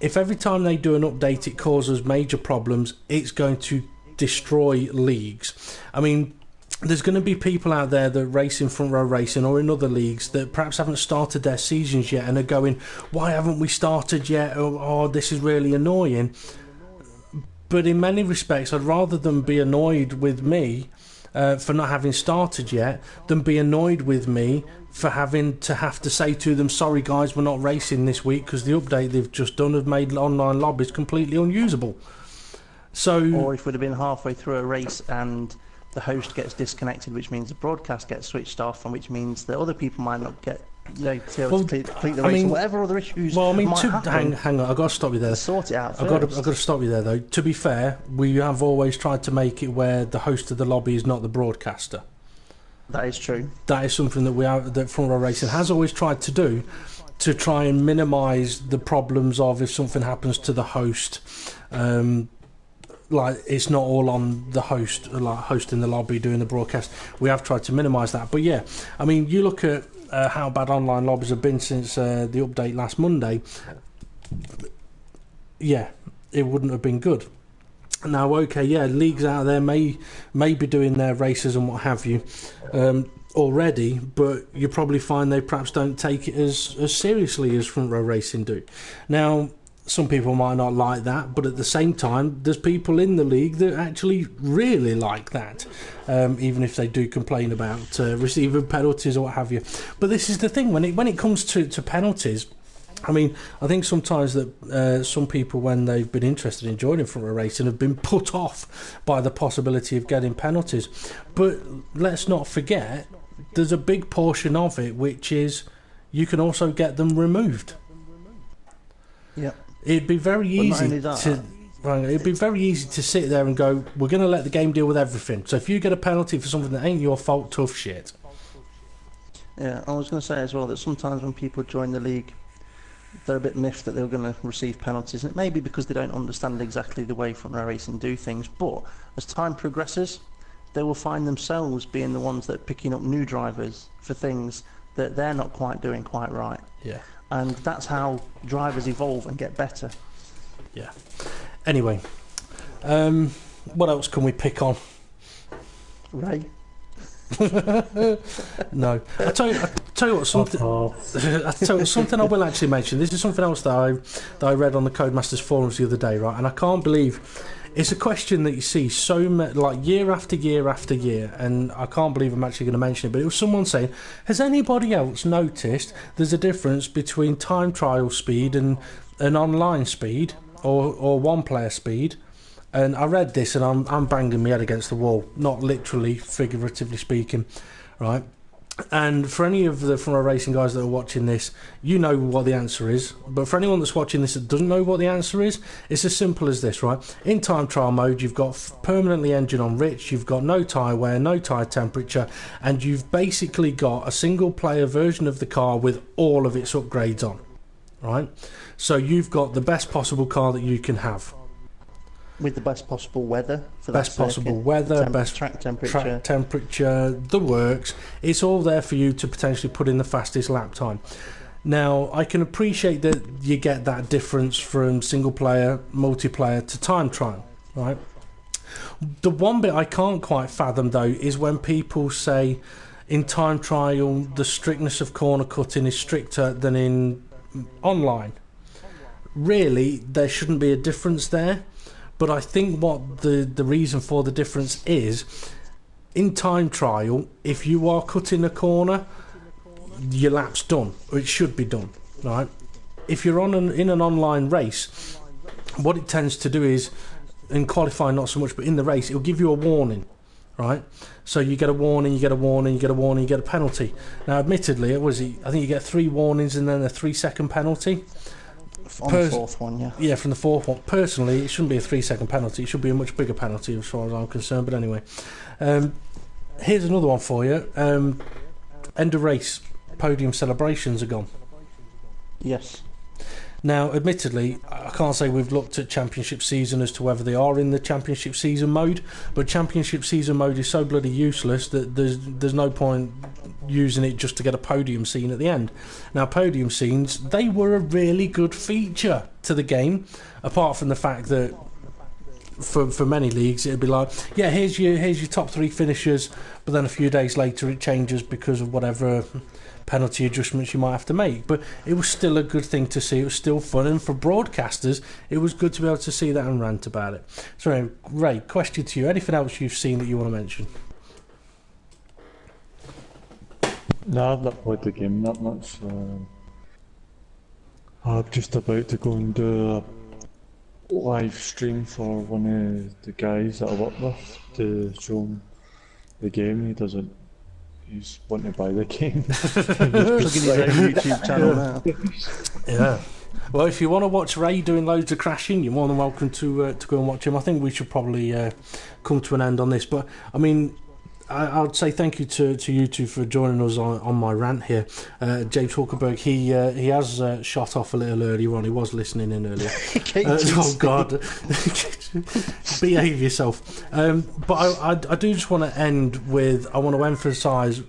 If every time they do an update it causes major problems, it's going to destroy leagues. I mean, there's going to be people out there that race in Front Row Racing or in other leagues that perhaps haven't started their seasons yet and are going, why haven't we started yet? Oh, this is really annoying. But in many respects, I'd rather them be annoyed with me for not having started yet than be annoyed with me for having to say to them, sorry guys, we're not racing this week because the update they've just done have made online lobbies completely unusable. So, or if we'd have been halfway through a race and the host gets disconnected, which means the broadcast gets switched off, and which means that other people might not get to complete the race, or whatever other issues might happen. Hang on, I've got to stop you there. Sort it out first. I've got to stop you there, though. To be fair, we have always tried to make it where the host of the lobby is not the broadcaster. That is true. That is something that Front Row Racing has always tried to do, to try and minimise the problems of if something happens to the host. Like, it's not all on the host, like hosting the lobby, doing the broadcast. We have tried to minimise that. But yeah, I mean, you look at how bad online lobbies have been since the update last Monday. Yeah, it wouldn't have been good. Now, okay, yeah, leagues out there may be doing their races and what have you already, but you probably find they perhaps don't take it as seriously as Front Row Racing do. Now, some people might not like that, but at the same time, there's people in the league that actually really like that, even if they do complain about receiving penalties or what have you. But this is the thing, when it comes to penalties, I mean, I think sometimes that some people, when they've been interested in joining Front Row Racing, have been put off by the possibility of getting penalties. But let's not forget, there's a big portion of it which is you can also get them removed. Yeah. It'd be very easy it'd be very easy to sit there and go, we're going to let the game deal with everything. So if you get a penalty for something that ain't your fault, tough shit. Yeah, I was going to say as well that sometimes when people join the league, they're a bit miffed that they're going to receive penalties, and it may be because they don't understand exactly the way Front Row Racing do things, but as time progresses, they will find themselves being the ones that are picking up new drivers for things that they're not quite doing quite right. Yeah. And that's how drivers evolve and get better. Yeah. Anyway, what else can we pick on? Ray? No. I tell you what, something I will actually mention. This is something else that I read on the Codemasters forums the other day, right? And I can't believe it's a question that you see so much, like year after year after year, and I can't believe I'm actually going to mention it. But it was someone saying, has anybody else noticed there's a difference between time trial speed and an online speed or one player speed? And I read this and I'm banging my head against the wall, not literally, figuratively speaking, right? And for any of the Front Row Racing guys that are watching this, you know what the answer is. But for anyone that's watching this that doesn't know what the answer is, it's as simple as this, right? In time trial mode, you've got permanently engine on rich, you've got no tyre wear, no tyre temperature, and you've basically got a single player version of the car with all of its upgrades on, right? So you've got the best possible car that you can have. With the best possible weather for best that possible circuit. weather, best track temperature, the works. It's all there for you to potentially put in the fastest lap time. Now, I can appreciate that you get that difference from single player, multiplayer to time trial, right? The one bit I can't quite fathom though is when people say in time trial the strictness of corner cutting is stricter than in online. Really, there shouldn't be a difference there. But I think what the reason for the difference is, in time trial, if you are cutting a corner, your lap's done, or it should be done, right? If you're in an online race, what it tends to do is, in qualifying not so much, but in the race, it'll give you a warning, right? So you get a warning, you get a warning, you get a warning, you get a penalty. Now, admittedly, I think you get 3 warnings and then a 3-second penalty. On the fourth one, yeah. Yeah, from the fourth one. Personally, it shouldn't be a 3-second penalty. It should be a much bigger penalty as far as I'm concerned. But anyway, here's another one for you. End of race. Podium celebrations are gone. Yes. Now, admittedly, I can't say we've looked at championship season as to whether they are in the championship season mode, but championship season mode is so bloody useless that there's no point using it just to get a podium scene at the end. Now, podium scenes, they were a really good feature to the game, apart from the fact that for many leagues it'd be like, yeah, here's your top 3 finishers, but then a few days later it changes because of whatever penalty adjustments you might have to make. But it was still a good thing to see. It was still fun, and for broadcasters it was good to be able to see that and rant about it. So anyway, Ray, question to you, anything else you've seen that you want to mention? No, I've not played the game that much. I'm just about to go and do a live stream for one of the guys that I work with to show him the game. He's wanting to buy the game. Plugging his own YouTube channel now. Yeah. Well, if you want to watch Ray doing loads of crashing, you're more than welcome to go and watch him. I think we should probably come to an end on this. But, I mean, I'd say thank you to you two for joining us on my rant here. James Hawkenberg, he has shot off a little earlier on. He was listening in earlier. Oh God, behave yourself. But I do just want to end with, I want to emphasise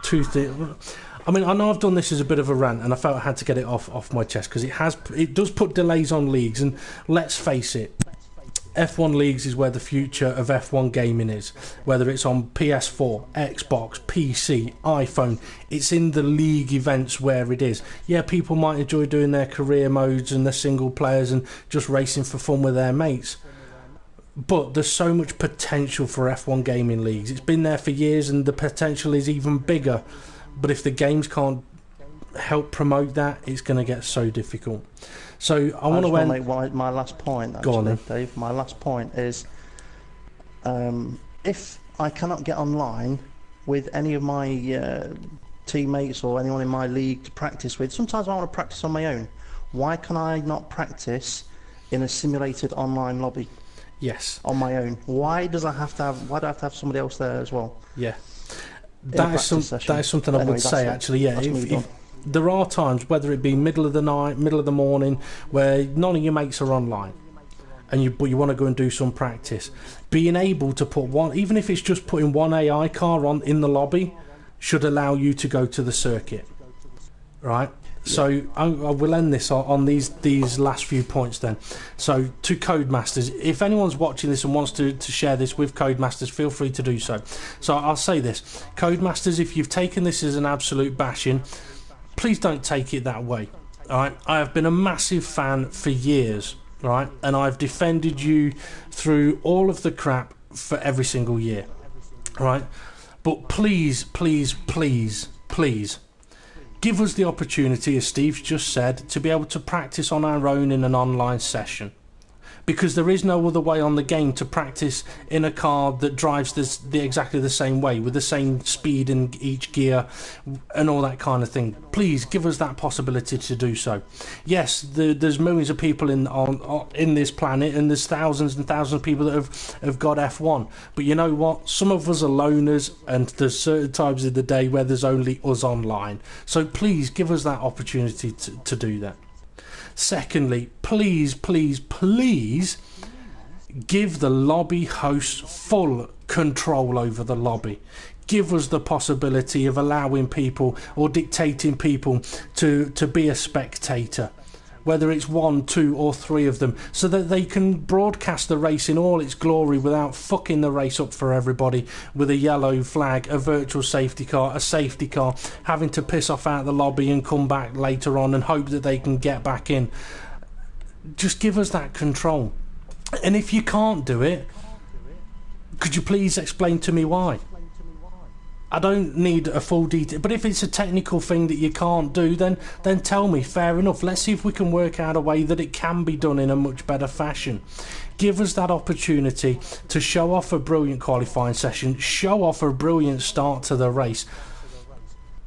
two things. I mean, I know I've done this as a bit of a rant, and I felt I had to get it off my chest because it does put delays on leagues, and let's face it. F1 leagues is where the future of F1 gaming is, whether it's on PS4, Xbox, PC, iPhone. It's in the league events where it is. Yeah, people might enjoy doing their career modes and their single players and just racing for fun with their mates, but there's so much potential for F1 gaming leagues. It's been there for years and the potential is even bigger, but if the games can't help promote that, it's going to get so difficult. So I want to make my last point. Actually, go on then, Dave. My last point is, if I cannot get online with any of my teammates or anyone in my league to practice with, sometimes I want to practice on my own. Why can I not practice in a simulated online lobby? Yes. On my own. Why do I have to have somebody else there as well? Yeah. That is something I would say actually. Yeah. If there are times, whether it be middle of the night, middle of the morning, where none of your mates are online, but you want to go and do some practice, being able to put one, even if it's just putting one AI car on in the lobby, should allow you to go to the circuit, right? Yeah. So I will end this on these last few points then. So to Codemasters, if anyone's watching this and wants to share this with Codemasters, feel free to do so. So I'll say this, Codemasters, if you've taken this as an absolute bashing, please don't take it that way. All right, I have been a massive fan for years, right, and I've defended you through all of the crap for every single year, right? But please, please, please, please, give us the opportunity, as Steve's just said, to be able to practice on our own in an online session. Because there is no other way on the game to practice in a car that drives exactly the same way, with the same speed in each gear and all that kind of thing. Please give us that possibility to do so. Yes, there's millions of people in this planet, and there's thousands and thousands of people that have got F1. But you know what? Some of us are loners, and there's certain times of the day where there's only us online. So please give us that opportunity to do that. Secondly, please, please, please give the lobby hosts full control over the lobby. Give us the possibility of allowing people or dictating people to be a spectator, whether it's 1, 2 or 3 of them, so that they can broadcast the race in all its glory without fucking the race up for everybody with a yellow flag, a virtual safety car, a safety car, having to piss off out the lobby and come back later on and hope that they can get back in. Just give us that control. And if you can't do it, could you please explain to me why? I don't need a full detail, but if it's a technical thing that you can't do, then tell me, fair enough. Let's see if we can work out a way that it can be done in a much better fashion. Give us that opportunity to show off a brilliant qualifying session, show off a brilliant start to the race,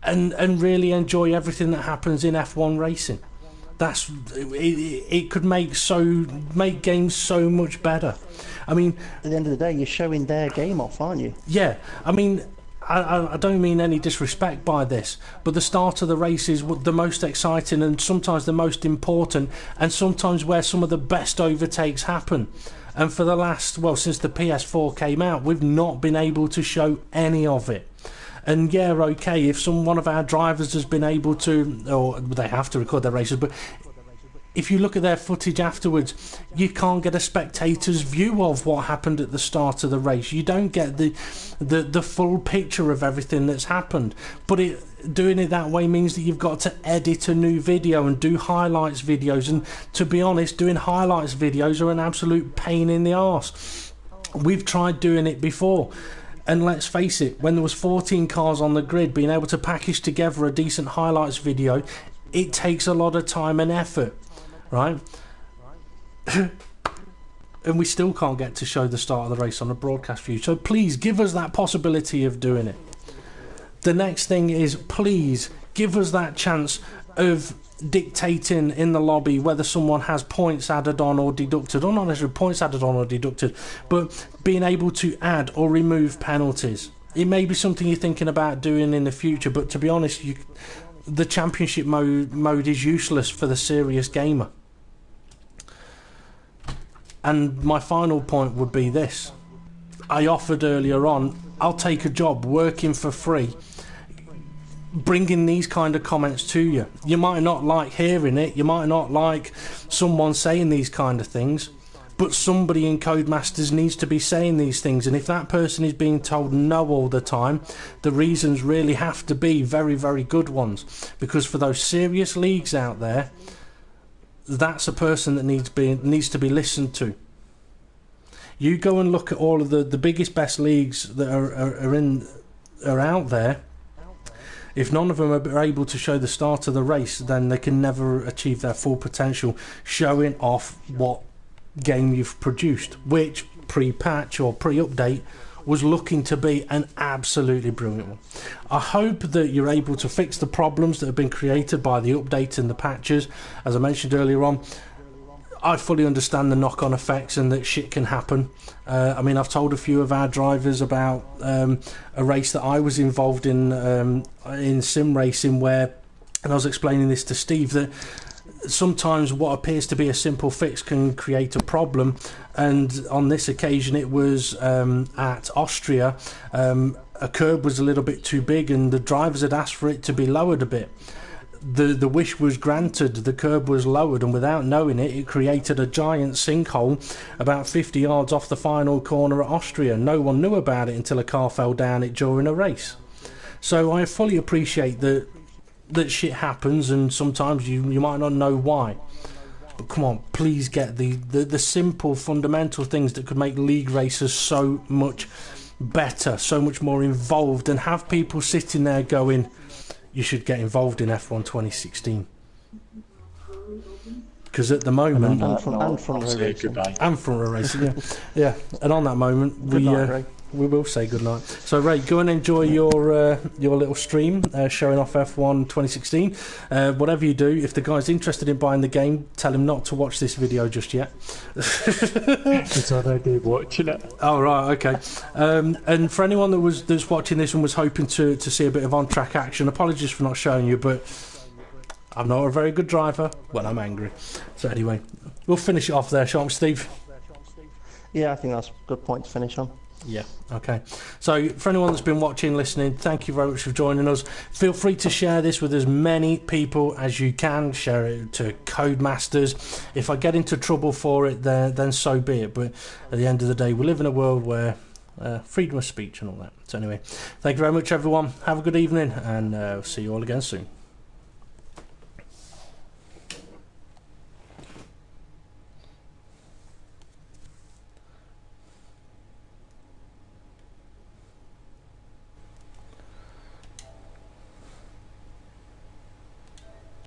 and really enjoy everything that happens in F1 racing. It could make games so much better. I mean, at the end of the day, you're showing their game off, aren't you? Yeah, I mean, I don't mean any disrespect by this, but the start of the race is the most exciting and sometimes the most important, and sometimes where some of the best overtakes happen. And for the since the PS4 came out, we've not been able to show any of it. And yeah, okay, if one of our drivers has been able to, or they have to record their races, but if you look at their footage afterwards, you can't get a spectator's view of what happened at the start of the race. You don't get the full picture of everything that's happened. But doing it that way means that you've got to edit a new video and do highlights videos. And to be honest, doing highlights videos are an absolute pain in the arse. We've tried doing it before. And let's face it, when there was 14 cars on the grid, being able to package together a decent highlights video, it takes a lot of time and effort. Right? And we still can't get to show the start of the race on a broadcast view. So please give us that possibility of doing it. The next thing is, please give us that chance of dictating in the lobby whether someone has points added on or deducted, or not necessarily points added on or deducted, but being able to add or remove penalties. It may be something you're thinking about doing in the future, but to be honest, the championship mode is useless for the serious gamer. And my final point would be this. I offered earlier on, I'll take a job working for free, bringing these kind of comments to you. You might not like hearing it, you might not like someone saying these kind of things, but somebody in Codemasters needs to be saying these things, and if that person is being told no all the time, the reasons really have to be very, very good ones, because for those serious leagues out there, that's a person that needs to be listened to. You go and look at all of the biggest, best leagues that are out there. If none of them are able to show the start of the race, then they can never achieve their full potential, showing off what game you've produced, which pre-patch or pre-update was looking to be an absolutely brilliant one. I hope that you're able to fix the problems that have been created by the update and the patches. As I mentioned earlier on, I fully understand the knock-on effects and that shit can happen. I mean, I've told a few of our drivers about a race that I was involved in sim racing where, and I was explaining this to Steve, that sometimes what appears to be a simple fix can create a problem, and on this occasion it was at Austria. A curb was a little bit too big and the drivers had asked for it to be lowered a bit. The wish was granted, the curb was lowered, and without knowing it, it created a giant sinkhole about 50 yards off the final corner at Austria. No one knew about it until a car fell down it during a race. So I fully appreciate that shit happens, and sometimes you might not know why. But come on, please get the simple fundamental things that could make league races so much better, so much more involved, and have people sitting there going, you should get involved in F1 2016. Because at the moment, and front row racing, yeah. And on that moment, we will say goodnight. So Ray, go and enjoy your little stream showing off F1 2016. Whatever you do, if the guy's interested in buying the game, tell him not to watch this video just yet. He's already watching it. Oh right, okay. And for anyone that's watching this and was hoping to see a bit of on-track action, apologies for not showing you, but I'm not a very good driver when I'm angry. So anyway, we'll finish it off there, shan't we, Steve? Yeah, I think that's a good point to finish on. Yeah, okay. So for anyone that's been watching, listening, thank you very much for joining us. Feel free to share this with as many people as you can. Share it to Codemasters. If I get into trouble for it, then so be it. But at the end of the day, we live in a world where freedom of speech and all that. So anyway, thank you very much, everyone. Have a good evening, and see you all again soon.